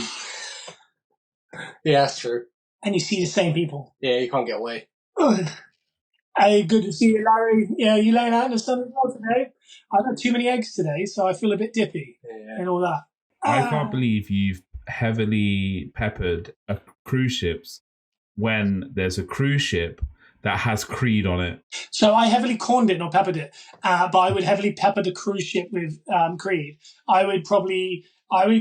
B: Yeah, that's true.
C: And you see the same people.
B: Yeah, you can't get away.
C: Hey, good to see you, Larry. Yeah, you laying out in the sun as well today. I've had too many eggs today, so I feel a bit dippy and all that.
A: I can't believe you've heavily peppered cruise ships when there's a cruise ship that has Creed on it.
C: So I heavily corned it, not peppered it. But I would heavily pepper the cruise ship with Creed. I would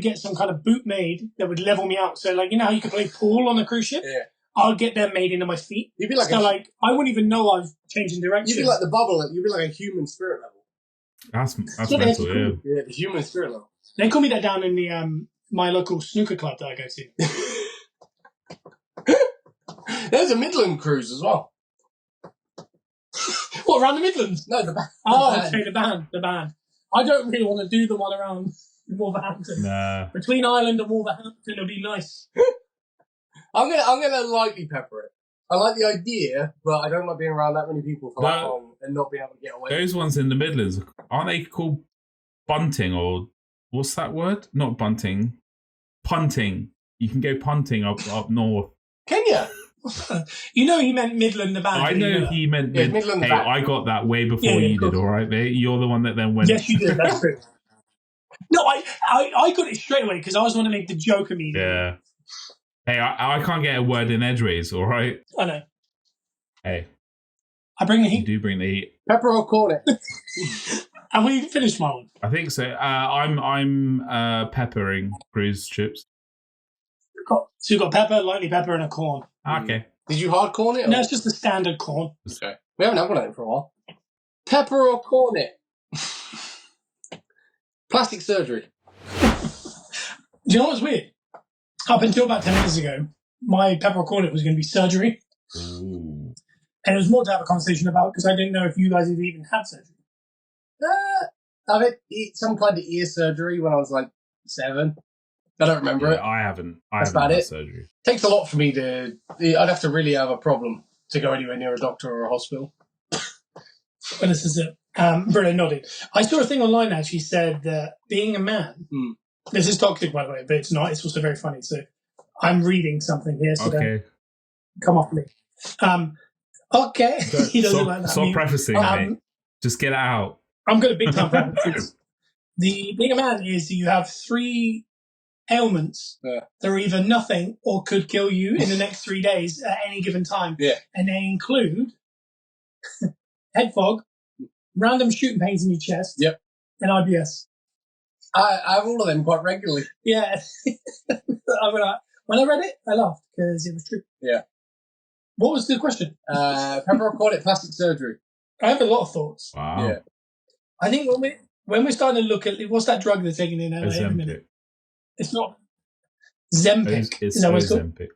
C: get some kind of boot made that would level me out. So, like, you know how you can play pool on a cruise ship?
B: Yeah.
C: I'll get them made into my feet.
B: You'd be like
C: I wouldn't even know I've changed in direction.
B: You'd be like the bubble. You'd be like a human spirit level.
A: That's mental, yeah.
B: Yeah, the human spirit level.
C: They call me that down in the my local snooker club that I go
B: to. There's a Midland cruise as well.
C: What, around the Midlands?
B: No, the band.
C: Okay, the band. I don't really want to do the one around Wolverhampton.
A: Nah.
C: Between Ireland and Wolverhampton, it'll be nice.
B: I'm gonna lightly pepper it. I like the idea, but I don't like being around that many people for that long and not being able to get away.
A: Those ones in the Midlands, aren't they called bunting, or what's that word? Not bunting, punting. You can go punting up north.
B: Can you?
C: You know he meant Midland the band.
A: I know he meant Midland. Hey, I got that way before you did, all right, mate? You're the one that then went.
C: Yes, you did. That's true. No, I got it straight away because I was going to make the joke immediately.
A: Yeah. Hey, I can't get a word in edgeways, all right?
C: I know.
A: Hey.
C: I bring the heat.
A: You do bring the heat.
B: Pepper or corn it.
C: Have we finished my one?
A: I think so. I'm peppering cruise chips.
C: So you've got pepper, lightly pepper, and a corn.
A: Okay.
B: Did you hard corn it? Or?
C: No, it's just the standard corn.
B: Okay. We haven't had one of them for a while. Pepper or corn it? Plastic surgery.
C: Do you know what's weird? Up until about 10 minutes ago, my pepper or corn it was going to be surgery.
A: Ooh.
C: And it was more to have a conversation about because I didn't know if you guys had even had surgery.
B: I've had some kind of ear surgery when I was like 7. I don't remember it.
A: I haven't.
B: That's
A: haven't
B: about
A: had
B: it.
A: Surgery.
B: Takes a lot for me to. I'd have to really have a problem to go anywhere near a doctor or a hospital.
C: Well, this is it. Bruno nodded. I saw a thing online actually said that being a man. This is toxic, by the way, but it's not. It's also very funny. So I'm reading something here. So
A: okay.
C: Come off me. Okay. He doesn't like that.
A: Stop prefacing, mate. Just get it out.
C: I'm going to big time preface. Being a man is you have 3 ailments that are either nothing or could kill you in the next 3 days at any given time.
B: Yeah.
C: And they include head fog, random shooting pains in your chest, and IBS.
B: I have all of them quite regularly.
C: Yeah. When I read it, I laughed because it was true.
B: Yeah.
C: What was the question?
B: Pepper or corn it, plastic surgery.
C: I have a lot of thoughts.
A: Wow.
B: Yeah.
C: I think when we're starting to look at what's that drug they're taking in LA every minute? It's not Zempic.
A: It's Ozempic.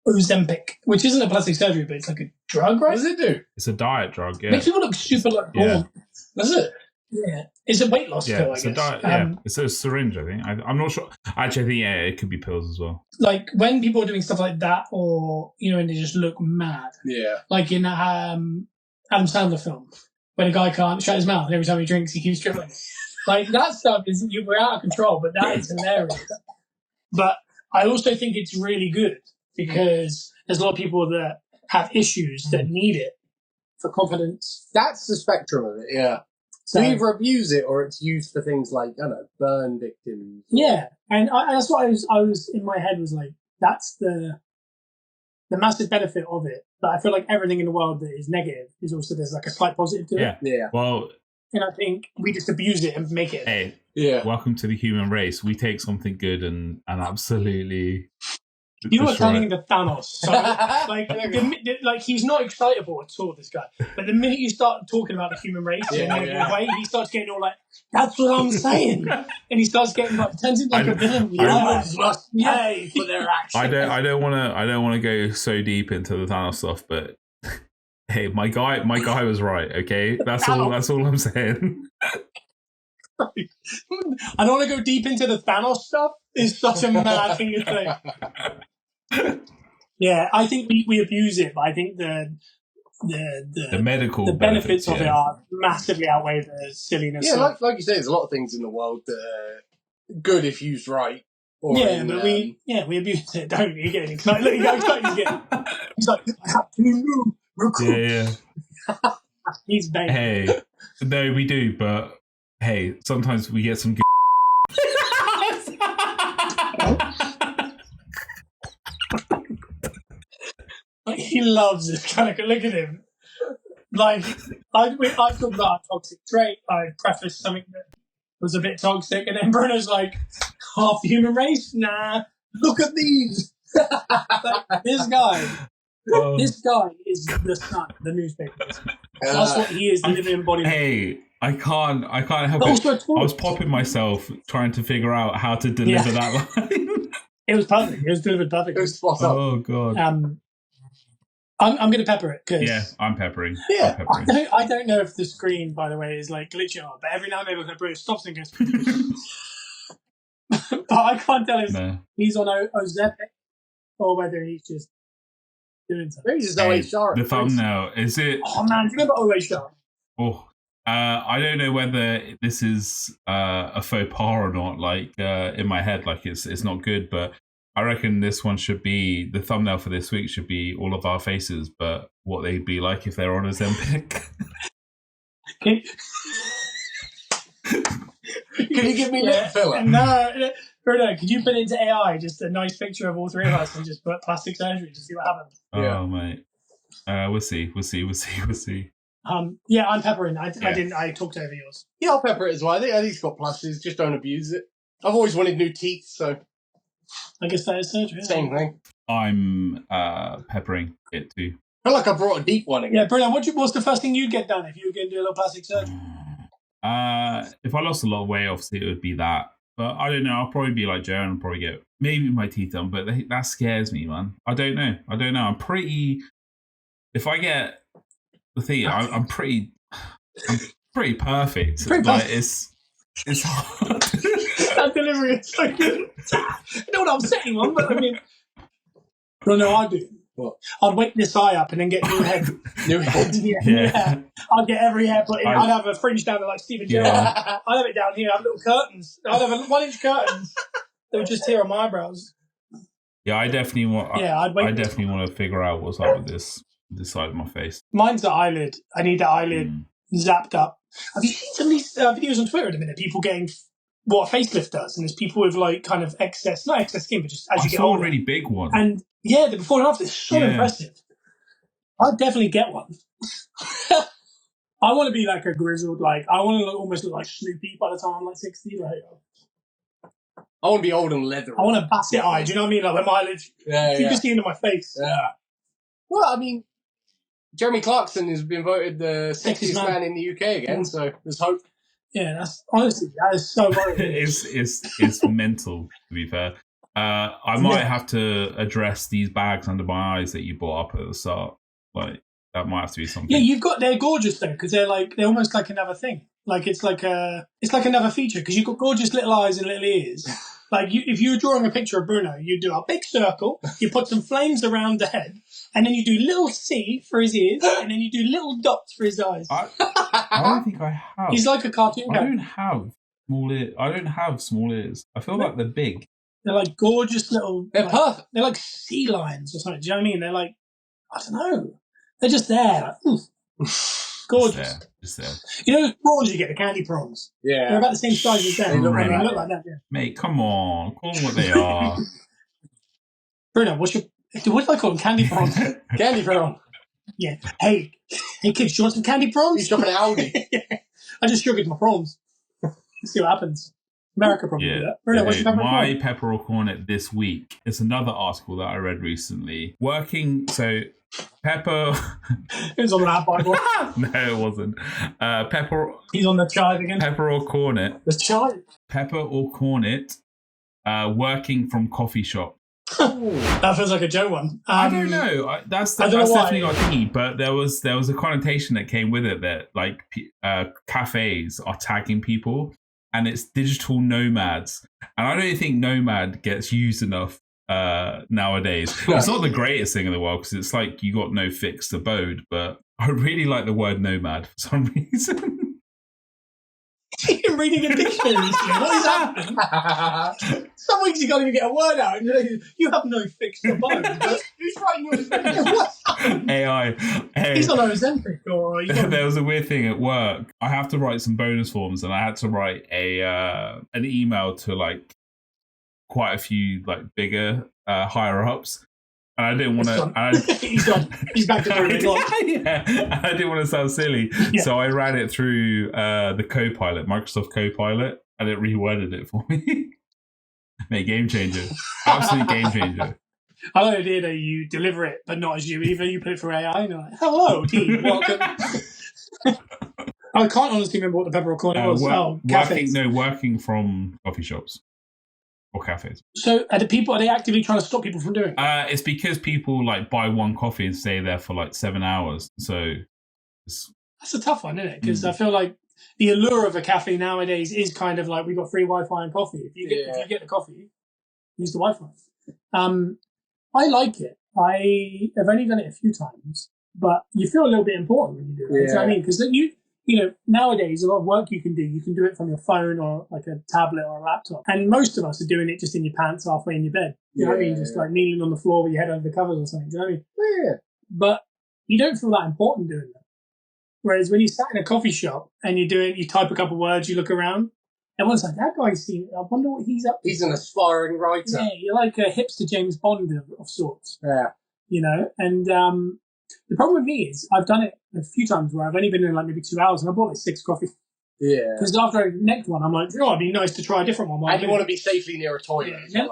C: Ozempic, which isn't a plastic surgery, but it's like a drug, right?
B: What does it do?
A: It's a diet drug, yeah.
C: Makes people look super like gaunt.
B: Does it?
C: Yeah. It's a weight loss pill, I guess.
A: A diet, it's a syringe, I think. I'm not sure. Actually, I think, it could be pills as well.
C: Like, when people are doing stuff like that or, and they just look mad.
B: Yeah.
C: Like in Adam Sandler film, when a guy can't shut his mouth and every time he drinks, he keeps dribbling. Like, that stuff we're out of control, but that is hilarious. But I also think it's really good because there's a lot of people that have issues that need it for confidence.
B: That's the spectrum of it, yeah. So you either abuse it or it's used for things like, I don't know, burn victims.
C: Yeah, and that's what I was in my head was like, that's the the massive benefit of it. But I feel like everything in the world that is negative is also there's like a slight positive to it.
B: Yeah.
A: Well,
C: and I think we just abuse it and make it.
A: Hey,
B: yeah.
A: Welcome to the human race. We take something good and absolutely.
C: You are turning into Thanos. So, like he's not excitable at all, this guy. But the minute you start talking about the human race in a negative way, he starts getting all like, "That's what I'm saying," and he starts getting like turns into like a villain.
B: Humans must pay for their actions.
A: I don't want to go so deep into the Thanos stuff, but hey, my guy was right. Okay, that's all I'm saying.
C: I don't want to go deep into the Thanos stuff. It's such a mad thing to say. Yeah, I think we abuse it, but I think the
A: medical
C: benefits of it are massively outweigh the silliness.
B: Yeah, like you say, there's a lot of things in the world that are good if used right. Or
C: but we abuse it, don't we? You get excited. Look, you go excited again. He's like, I have to new recruits.
A: Yeah.
C: He's bait.
A: Hey, no, we do, but hey, sometimes we get some good.
C: He loves this kind of. Look at him. Like I talked about a toxic trait. I prefaced something that was a bit toxic, and then Bruno's like, half the human race? Nah. Look at these. Like, this guy is the Sun, the newspapers. That's what he is. The living embodiment.
A: Hey, I can't help it. I was popping myself trying to figure out how to deliver that line.
C: It was perfect. It was delivered perfectly.
B: It was spot on.
A: Oh god.
C: I'm going to pepper it because
A: I'm peppering.
B: Yeah,
A: I'm peppering.
C: I don't know if the screen, by the way, is like glitching on, but every now and then when Bruno stops and goes, but I can't tell if he's on Ozempic or whether he's just doing something.
B: Maybe he's just always sharp.
A: The thumbnail is it?
C: Oh man, do you remember Always Sharp?
A: Oh, I don't know whether this is a faux pas or not. Like in my head, like it's not good, but I reckon this one should be the thumbnail for this week should be all of our faces, but what they'd be like if they're on Ozempic.
B: Can you give me lip filler?
C: No, Bruno, could you put into AI just a nice picture of all three of us and just put plastic surgery to see what happens?
A: Oh mate, we'll see.
C: Yeah, I'm peppering. I talked over yours.
B: Yeah, I'll pepper it as well. I think it's got pluses. Just don't abuse it. I've always wanted new teeth, so
C: I guess that is surgery.
B: Same thing.
A: I'm peppering it too.
B: I feel like I brought a deep one again.
C: Yeah, Bruno, what's the first thing you'd get done if you were going to do a little plastic surgery?
A: If I lost a lot of weight, obviously it would be that. But I don't know. I'll probably be like Joe and probably get maybe my teeth done. But that scares me, man. I don't know. I'm pretty. If I get the thing, I'm pretty perfect.
C: Pretty
A: like
C: perfect.
A: it's hard.
C: That delivery is so good. I know what I'm saying, man, but I mean, no, I do.
B: What?
C: I'd wake this eye up and then get new head. New head. Yeah. I'd get every hair put in. I'd have a fringe down there like Stephen Gerrard. I'd have it down here. I'd have little curtains. I'd have 1-inch curtains that would just tear on my eyebrows.
A: Yeah, I definitely want.
C: Yeah,
A: I definitely want to figure out what's up with this side of my face.
C: Mine's the eyelid. I need that eyelid zapped up. Have you seen some of these videos on Twitter at the minute? People getting what a facelift does, and there's people with like kind of not excess skin, but just as you get older.
A: I saw a really big one.
C: And yeah, the before and after is so impressive. I'd definitely get one. I want to be like a grizzled, like I want to almost look like Snoopy by the time I'm like 60. Like,
B: I want to be old and leathery.
C: I want a basset eye. Do you know what I mean? Like when my eyelids, you can see into my face.
B: Yeah. Well, I mean, Jeremy Clarkson has been voted the sexiest man in the UK again, so there's hope.
C: Yeah, that's honestly that is so worrying.
A: It's mental, to be fair. I might have to address these bags under my eyes that you brought up at the start. Like that might have to be something.
C: Yeah, they're gorgeous though because they're almost like another thing. Like it's like another feature because you've got gorgeous little eyes and little ears. Like if you were drawing a picture of Bruno, you do a big circle, you put some flames around the head, and then you do little C for his ears, and then you do little dots for his eyes.
A: I don't think I have.
C: He's like a cartoon guy.
A: I don't have small ears. I feel like they're big.
C: They're like gorgeous little.
B: They're perfect.
C: They're like sea lions or something. Do you know what I mean? They're like, I don't know. They're just there. Like, gorgeous.
A: Just there.
C: You know the prawns you get, the candy prawns?
B: Yeah.
C: They're about the same size as them. They look like that, yeah.
A: Mate, come on. Call them what they are.
C: Bruno, what's your What do I call them? Candy prawns.
B: Candy prawn.
C: Yeah. Hey, kids, do you want some candy prawns?
B: He's dropping an Audi.
C: I just sugared my prawns. Let's see what happens. America probably do that. Bruno, what's your
A: my pepper or cornet this week. It's another article that I read recently. Pepper.
C: It was on that Bible.
A: No, it wasn't. Pepper.
C: He's on the chive again.
A: Pepper or cornet.
C: The chive.
A: Pepper or cornet. Working from coffee shop.
C: That feels like a Joe one.
A: I don't know. That's definitely not thingy. But there was a connotation that came with it that like cafes are tagging people, and it's digital nomads. And I don't think nomad gets used enough nowadays. It's not the greatest thing in the world because it's like you got no fixed abode. But I really like the word nomad for some reason.
C: You're reading a dictionary. What is happening? Some weeks you can't even get a word out. You have no fixed abode. Who's writing yours?
A: AI. Hey.
C: He's on Ozempic. Or
A: there was a weird thing at work. I have to write some bonus forms, and I had to write an email to like quite a few like bigger higher ups. And I didn't want to.
C: He's gone. He's back to Bruno.
A: Yeah. I didn't want to sound silly, so I ran it through the Copilot, Microsoft Copilot, and it reworded it for me. Mate, game changer, absolute game changer.
C: I like the idea that you deliver it, but not as you either. You put it through AI, and you're like, "Hello, team, welcome." I can't honestly remember what the pepper or cornet was.
A: Working from coffee shops. Or cafes.
C: So are they actively trying to stop people from doing it?
A: It's because people like buy one coffee and stay there for like 7 hours. So
C: that's a tough one, isn't it? Because I feel like the allure of a cafe nowadays is kind of like we've got free Wi-Fi and coffee. If you get the coffee, use the Wi-Fi. I like it. I have only done it a few times, but you feel a little bit important when you do it. Yeah. You know what I mean? Because nowadays, a lot of work you can do it from your phone or like a tablet or a laptop. And most of us are doing it just in your pants halfway in your bed. You know what I mean? Just like kneeling on the floor with your head under the covers or something. Do you know what I mean? Yeah. But you don't feel that important doing that. Whereas when you sat in a coffee shop and you type a couple words, you look around, everyone's like, that guy's seen it. I wonder what he's up to.
B: He's an aspiring writer.
C: Yeah, you're like a hipster James Bond of sorts.
B: Yeah.
C: And the problem with me is I've done it a few times where I've only been in like maybe 2 hours and I bought like 6 coffees.
B: Yeah.
C: Because after the next one, I'm like, it'd be nice to try a different one.
B: And you want to be safely near a toilet.
C: Yeah.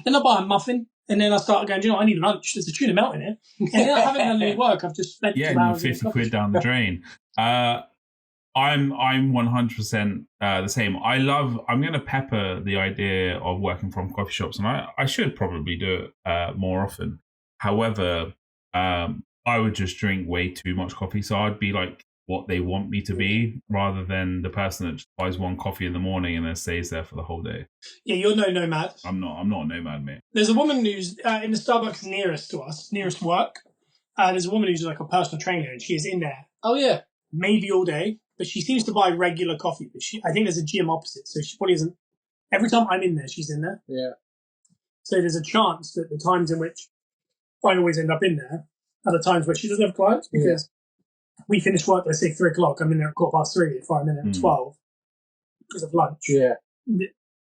C: Then I buy a muffin and then I start going, I need lunch. There's a tuna melt in it. And then I haven't done any work. I've just spent 2 hours.
A: 50 quid down the drain. I'm 100% the same. I'm going to pepper the idea of working from coffee shops, and I should probably do it more often. However, I would just drink way too much coffee, so I'd be like what they want me to be, rather than the person that just buys one coffee in the morning and then stays there for the whole day.
C: Yeah, you're no nomad.
A: I'm not a nomad, mate.
C: There's a woman who's in the Starbucks nearest to us, nearest work. There's a woman who's like a personal trainer, and she is in there.
B: Oh yeah,
C: maybe all day, but she seems to buy regular coffee. But I think there's a gym opposite, so she probably isn't. Every time I'm in there, she's in there.
B: Yeah.
C: So there's a chance that the times in which I always end up in there are the times where she doesn't have clients, because we finish work, let's say 3 o'clock, I'm in there at 3:15 if I'm in there at 12 because of lunch.
B: Yeah.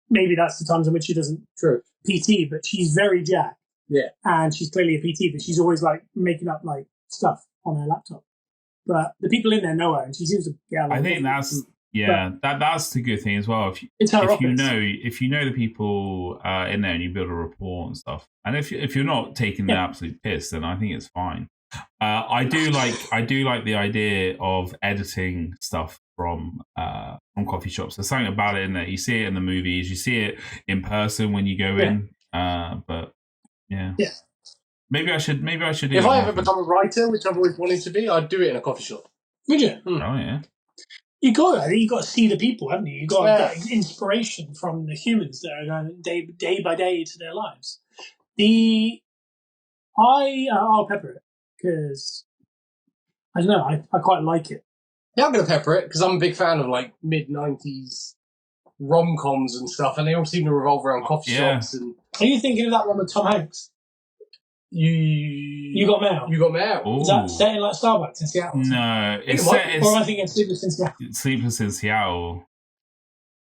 C: Maybe that's the times in which she doesn't PT, but she's very jacked.
B: Yeah.
C: And she's clearly a PT, but she's always like making up like stuff on her laptop. But the people in there know her, and she seems to get along.
A: I think that's that's the good thing as well.
C: It's her office.
A: If you know the people in there and you build a rapport and stuff, and if you're not taking the absolute piss, then I think it's fine. I do like the idea of editing stuff from coffee shops. There's something about it in there. You see it in the movies, you see it in person when you go in. But yeah. Maybe I should do
B: if I ever become a writer, which I've always wanted to be, I'd do it in a coffee shop.
C: Would you?
A: Oh yeah.
C: You got to see the people, haven't you? You got to get inspiration from the humans that are going day by day to their lives. I'll pepper it because I don't know. I quite like it.
B: Yeah, I'm going to pepper it because I'm a big fan of like mid-90s rom-coms and stuff, and they all seem to revolve around coffee shops. And
C: are you thinking of that one with Tom Hanks? You got mail.
B: You got mail.
C: Is that set in like Starbucks in Seattle?
A: No,
C: or am I thinking Sleepless in Seattle?
A: Sleepless in Seattle.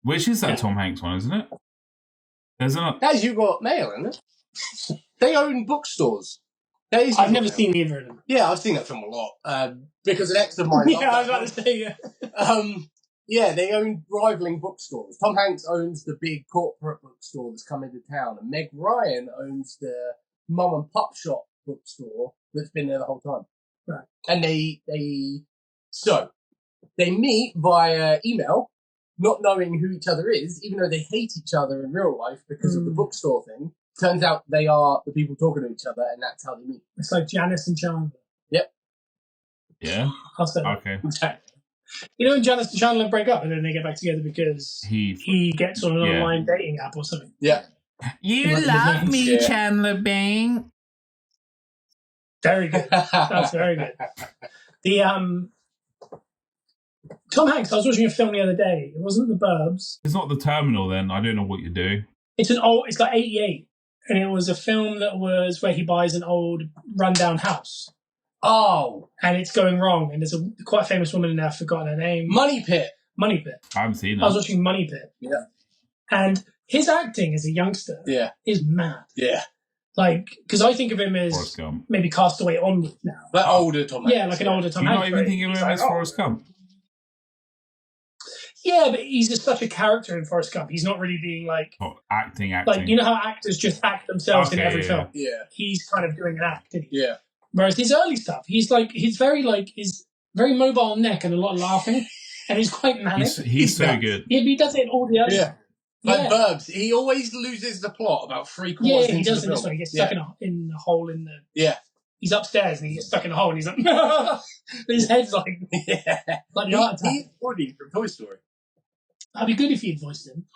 A: Which is that Tom Hanks one, isn't it? There's not.
B: That's You Got Mail, isn't it? They own bookstores.
C: I've never seen either of them.
B: Yeah, I've seen that film a lot because an ex of mine.
C: Yeah, I was about to say,
B: yeah, they own rivaling bookstores. Tom Hanks owns the big corporate bookstore that's come into town, and Meg Ryan owns the mum and pop shop bookstore that's been there the whole time.
C: Right.
B: And they meet via email, not knowing who each other is, even though they hate each other in real life because of the bookstore thing. Turns out they are the people talking to each other, and that's how they meet.
C: It's like Janice and Chandler.
B: Yep.
A: Yeah.
C: I'll say
A: okay.
C: You know when Janice and Chandler break up and then they get back together because he gets on an online dating app or something?
B: Yeah.
A: You love me, Chandler Bing.
C: Very good. That's very good. The Tom Hanks, I was watching a film the other day. It wasn't The Burbs.
A: It's not The Terminal then. I don't know what you're doing.
C: It's like 88. And it was a film that was where he buys an old rundown house.
B: Oh.
C: And it's going wrong. And there's a quite famous woman in there, I've forgotten her name.
B: Money Pit.
C: Money Pit.
A: I haven't seen it.
C: I was watching Money Pit.
B: Yeah.
C: And his acting as a youngster is mad.
B: Yeah.
C: Like, because I think of him as maybe Castaway onward now.
B: Like older Tom Hanks.
C: Yeah, like an older Tom
A: Hanks.
C: Hanks.
A: You're not even thinking of him as Forrest Gump?
C: Yeah, but he's just such a character in Forrest Gump. He's not really being like...
A: acting.
C: Like, you know how actors just act themselves in every film?
B: Yeah.
C: He's kind of doing an act, isn't he?
B: Yeah.
C: Whereas his early stuff, he's very mobile neck and a lot of laughing, and he's quite manic.
A: He's so good.
C: Yeah, but he does it in all the others.
B: Yeah. Like Burbs, he always loses the plot about 3/4
C: he does in this one. He gets stuck in a hole in the...
B: Yeah.
C: He's upstairs and he gets stuck in a hole and he's like... his head's like... Like
B: he's Woody from Toy Story.
C: That'd be good if you'd voiced him.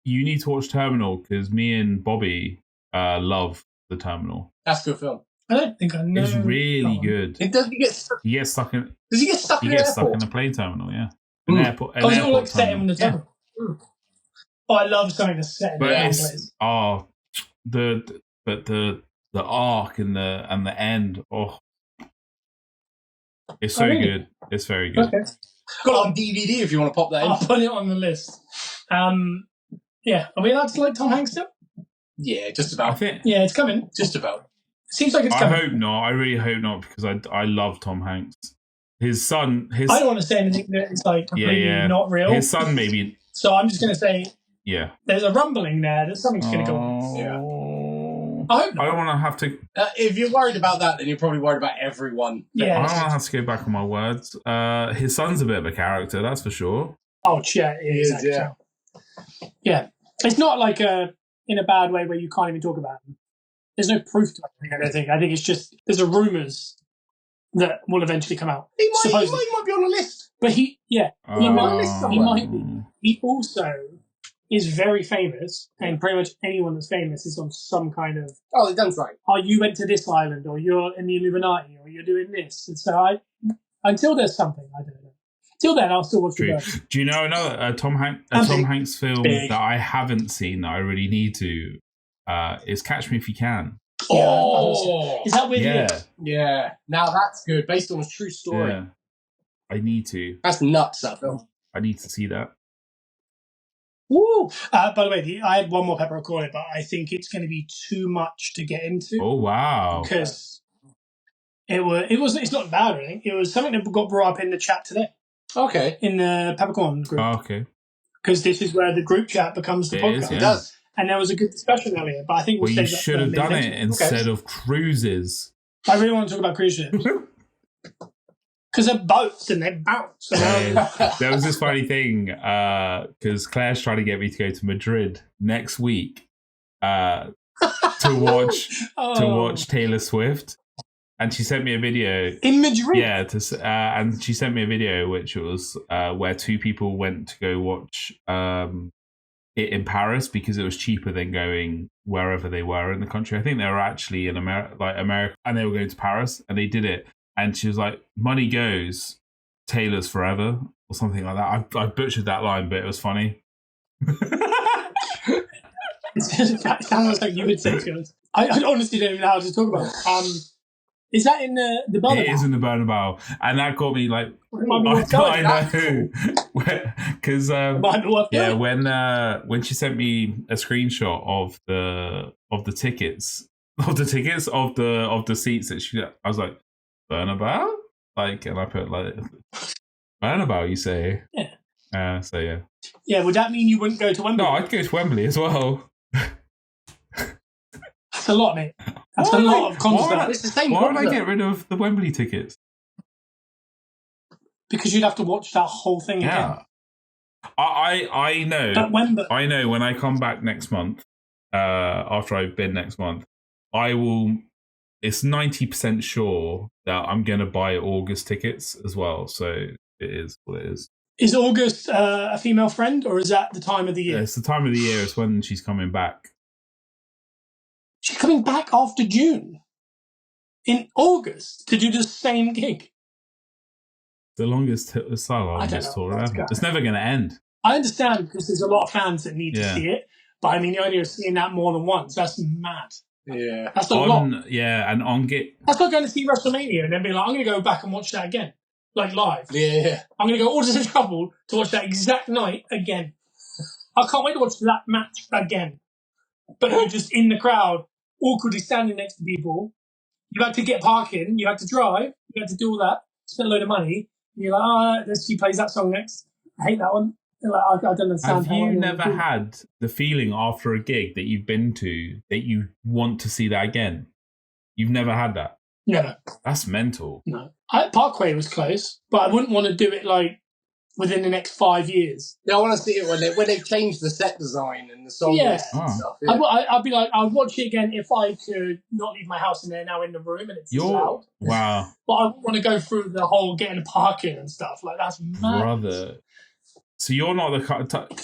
A: You need to watch Terminal because me and Bobby love The Terminal.
B: That's a good film.
C: I don't think I know.
A: It's really good.
B: Does he get stuck?
A: He gets stuck in.
B: Does he get stuck in
A: He
B: an
A: gets stuck
B: airport?
A: in a plane terminal. Yeah. An airport.
C: It's all like set him in the terminal.
B: Yeah.
C: Oh, I love something that's set in the place.
A: The arc and the end. Oh, it's so good. It's very good.
C: Okay.
B: Got it on DVD if you want to pop that in.
C: I'll put it on the list. Yeah. Are we allowed to like Tom Hanks still?
B: Yeah, just about.
A: I think.
C: Yeah, it's coming.
B: Just about.
C: Seems like it's coming.
A: I hope not. I really hope not because I love Tom Hanks. His son.
C: I don't want to say anything that is like completely not real.
A: His son maybe.
C: So I'm just going to say.
A: Yeah.
C: There's a rumbling there that something's going to go on.
B: Yeah.
C: I hope not.
A: I don't want to have to.
B: If you're worried about that, then you're probably worried about everyone.
C: Yeah.
A: I don't want to have to go back on my words. His son's a bit of a character, that's for sure.
C: Oh, yeah, it is. Yeah. Yeah. It's not like in a bad way where you can't even talk about him. There's no proof to it, I don't think. I think it's just there's a rumours that will eventually come out.
B: He might be on a list.
C: But he might be. He also is very famous, and pretty much anyone that's famous is on some kind of...
B: Oh, they've done something.
C: Oh, you went to this island, or you're in the Illuminati, or you're doing this. And so until there's something, I don't know. Till then, I'll still watch the version.
A: Do you know another Tom Hanks film that I haven't seen that I really need to? Is Catch Me If You Can.
C: Oh, is that with you?
B: Yeah. Now that's good, based on a true story.
A: Yeah. I need to.
B: That's nuts, that film.
A: I need to see that.
C: Woo! By the way, I had one more peppercorn, but I think it's going to be too much to get into.
A: Oh wow!
C: Because it's not bad or anything. It was something that got brought up in the chat today.
B: Okay.
C: In the Peppercorn group.
A: Oh, okay.
C: Because this is where the group chat becomes the podcast.
B: It does.
C: And there was a good discussion earlier, but I think
A: you should have done it instead of cruises.
C: I really want to talk about cruise ships. Because they're boats and they bounce.
A: There was this funny thing because Claire's trying to get me to go to Madrid next week to watch Taylor Swift, and she sent me a video
C: in Madrid.
A: Yeah, and she sent me a video which was where two people went to go watch it in Paris because it was cheaper than going wherever they were in the country. I think they were actually in America, and they were going to Paris, and they did it. And she was like, "Money goes, Taylor's forever," or something like that. I butchered that line, but it was funny.
C: It sounds like you would say to us. I honestly don't even know how to talk about it. Is that in the Bernabeu?
A: It is in the Bernabeu, and that got me like. I know, because when she sent me a screenshot of the tickets of the seats that I was like, Bernabeu, like, and I put like Bernabeu, you say,
C: yeah.
A: So yeah.
C: Yeah, would that mean you wouldn't go to Wembley?
A: No, I'd go to Wembley as well.
C: That's a lot, mate. That's a lot of content.
B: It's the same.
A: Why would I get rid of the Wembley tickets?
C: Because you'd have to watch that whole thing again.
A: I know. I know when I come back next month, after I've been next month, I will. It's 90% sure that I'm going to buy August tickets as well. So it is what it is.
C: Is August a female friend, or is that the time of the year?
A: Yeah, it's the time of the year. It's when she's coming back.
C: She's coming back after June, in August, to do the same gig.
A: The longest solo tour ever. It's never going to end.
C: I understand because there's a lot of fans that need to see it, but I mean, the idea of seeing that more than once, that's mad.
B: Yeah.
C: That's a lot.
A: Yeah, and on Git.
C: That's like going to see WrestleMania and then being like, I'm going to go back and watch that again, like live.
B: Yeah.
C: I'm going to go Orders of Trouble to watch that exact night again. I can't wait to watch that match again. But you're just in the crowd, awkwardly standing next to people. You had to get parking, you had to drive, you had to do all that, spend a load of money. And you're like, she plays that song next. I hate that one. Like, I don't understand.
A: Have you never had the feeling after a gig that you've been to that you want to see that again? You've never had that?
C: Never.
A: That's mental.
C: No. Parkway was close, but I wouldn't want to do it like within the next 5 years.
B: Yeah, I want to see it when they've changed the set design and the song list and stuff. Yeah.
C: I'd be like, I'd watch it again if I could not leave my house and they're now in the room and it's loud.
A: Wow.
C: But I want to go through the whole getting parking and stuff. Like, that's mad.
A: Brother. So you're not the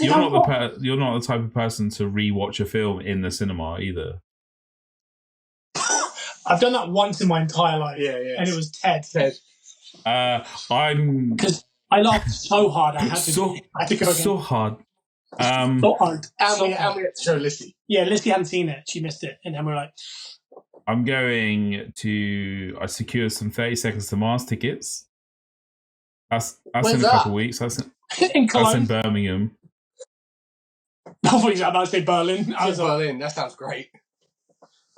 A: you're not the type of person to rewatch a film in the cinema either.
C: I've done that once in my entire life.
B: Yeah.
C: And it was Ted.
A: I'm
C: because I laughed so hard. I had to go again.
A: So hard.
C: So hard.
B: And we had to show Lissy.
C: Yeah, Lissy hadn't seen it. She missed it, and then we're like,
A: I'm going to. I secured some 30 Seconds to Mars tickets. That's in a couple of weeks. That's in Birmingham.
C: I thought you were about to say Berlin.
B: Berlin. That sounds great.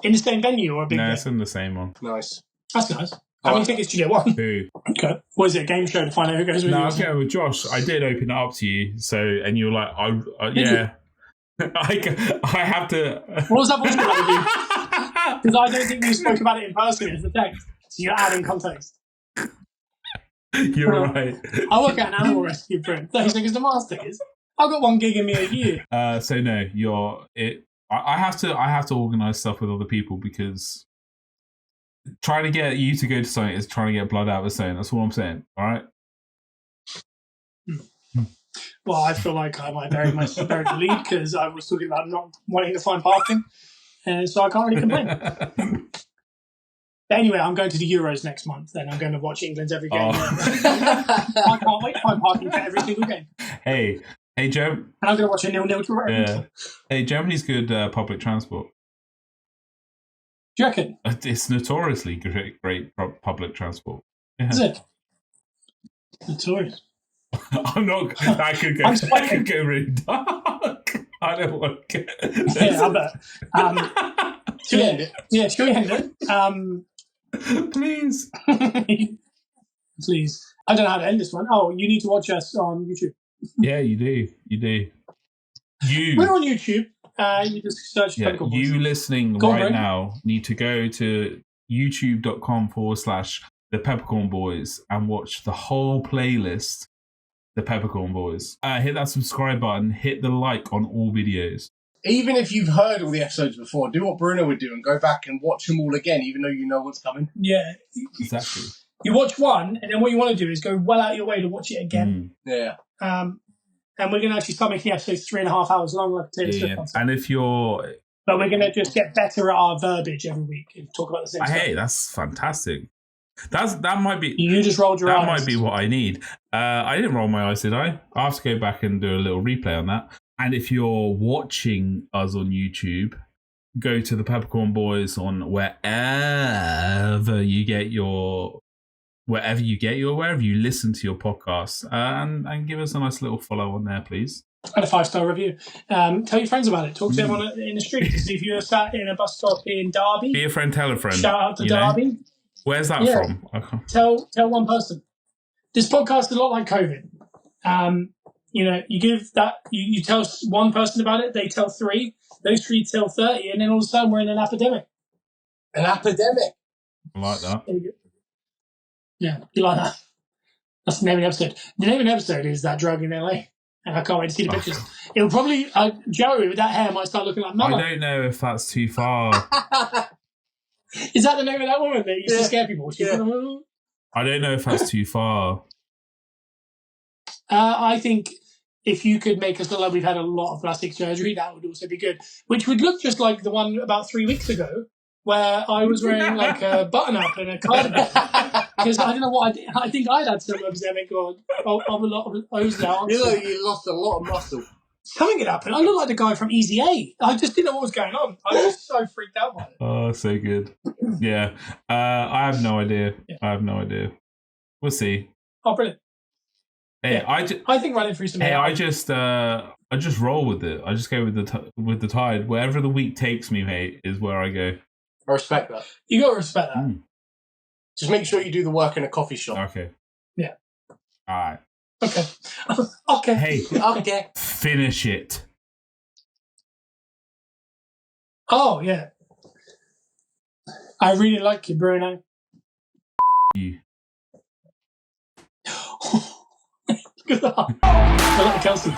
C: In the same venue or a big?
A: No, it's in the same one.
B: Nice.
C: That's nice. How many tickets did you get? One.
A: Two.
C: Okay. What is it? A game show to find out who goes with you?
A: No, I was going with Josh. I did open it up to you, and you were like, yeah. I have to.
C: What was that voice about with you? Because I don't think we spoke about it in person as the text. So you're adding context.
A: You're right.
C: I work at an animal rescue for 30 Seconds to Mars tickets. I've got one gig in me a year.
A: So no, I have to organise stuff with other people because trying to get you to go to something is trying to get blood out of a stone. That's all I'm saying. All right.
C: Well, I feel like I might very much buried the lead because I was talking about not wanting to find parking, and so I can't really complain. But anyway, I'm going to the Euros next month. Then I'm going to watch England's every game. I can't wait to find parking for every single game.
A: Hey, Joe. And
C: I'm going to watch a 0-0 draw.
A: Yeah. Hey, Germany's good public transport.
C: Do you reckon?
A: It's notoriously great public transport. Yeah.
C: Is it? Notorious.
A: I'm not. That could go really dark. I don't want to get.
C: Yeah, I bet. Should we end it? Yeah, should we end it?
A: Please.
C: Please. I don't know how to end this one. Oh, you need to watch us on YouTube.
A: Yeah, you do. We're
C: on YouTube. You just search Peppercorn Boys.
A: You listening now need to go to youtube.com/the Peppercorn Boys and watch the whole playlist, The Peppercorn Boys. Hit that subscribe button, hit the like on all videos.
B: Even if you've heard all the episodes before, do what Bruno would do and go back and watch them all again, even though you know what's coming.
C: Yeah.
A: Exactly.
C: You watch one, and then what you want to do is go well out of your way to watch it again.
B: Yeah.
C: And we're going to actually start making episodes 3.5 hours long, like Taylor Swift.
A: And if you're...
C: But we're going to just get better at our verbiage every week and talk about the same stuff.
A: Hey, that's fantastic. That might be...
C: You just rolled your eyes.
A: That might be what I need. I didn't roll my eyes, did I? I'll have to go back and do a little replay on that. And if you're watching us on YouTube, go to the Peppercorn Boys on wherever you listen to your podcasts, and give us a nice little follow on there, please.
C: And a 5-star review. Tell your friends about it. Talk to everyone in the street. See if you're sat in a bus stop in Derby.
A: Be a friend, tell a friend.
C: Shout out to Derby.
A: Where's that from? Okay.
C: Tell one person. This podcast is a lot like COVID. You give that, you tell one person about it, they tell 3, those 3 tell 30, and then all of a sudden we're in an epidemic.
B: An epidemic.
A: I like that.
C: Yeah, you like that? That's the name of the episode. The name of the episode is That Drug in LA. And I can't wait to see the pictures. It'll probably, Joey with that hair might start looking like Mama.
A: I don't know if that's too far.
C: Is that the name of that woman that used to scare people?
A: I don't know if that's too far.
C: I think if you could make us look like we've had a lot of plastic surgery, that would also be good. Which would look just like the one about 3 weeks ago, where I was wearing like a button-up and a cardigan. Because I don't know what I think I'd had some Ozempic or a lot of Ozempic.
B: You know, you lost a lot of muscle.
C: Something had happened. I look like the guy from Easy A. I just didn't know what was going on. I was so freaked out by it.
A: Oh, so good. Yeah. I have no idea.
C: Yeah.
A: I have no idea. We'll see.
C: Oh, brilliant.
A: Hey,
C: yeah. I think running through some.
A: Hey, I just roll with it. I just go with the tide. Wherever the week takes me, mate, is where I go.
B: I respect that.
C: You got to respect that.
B: Just make sure you do the work in a coffee shop.
A: Okay.
C: Yeah.
A: All right.
C: Okay. Okay.
A: Hey.
B: Okay.
A: Finish it.
C: Oh yeah. I really like you, Bruno.
A: You.
C: Look at that. I like Kelsey.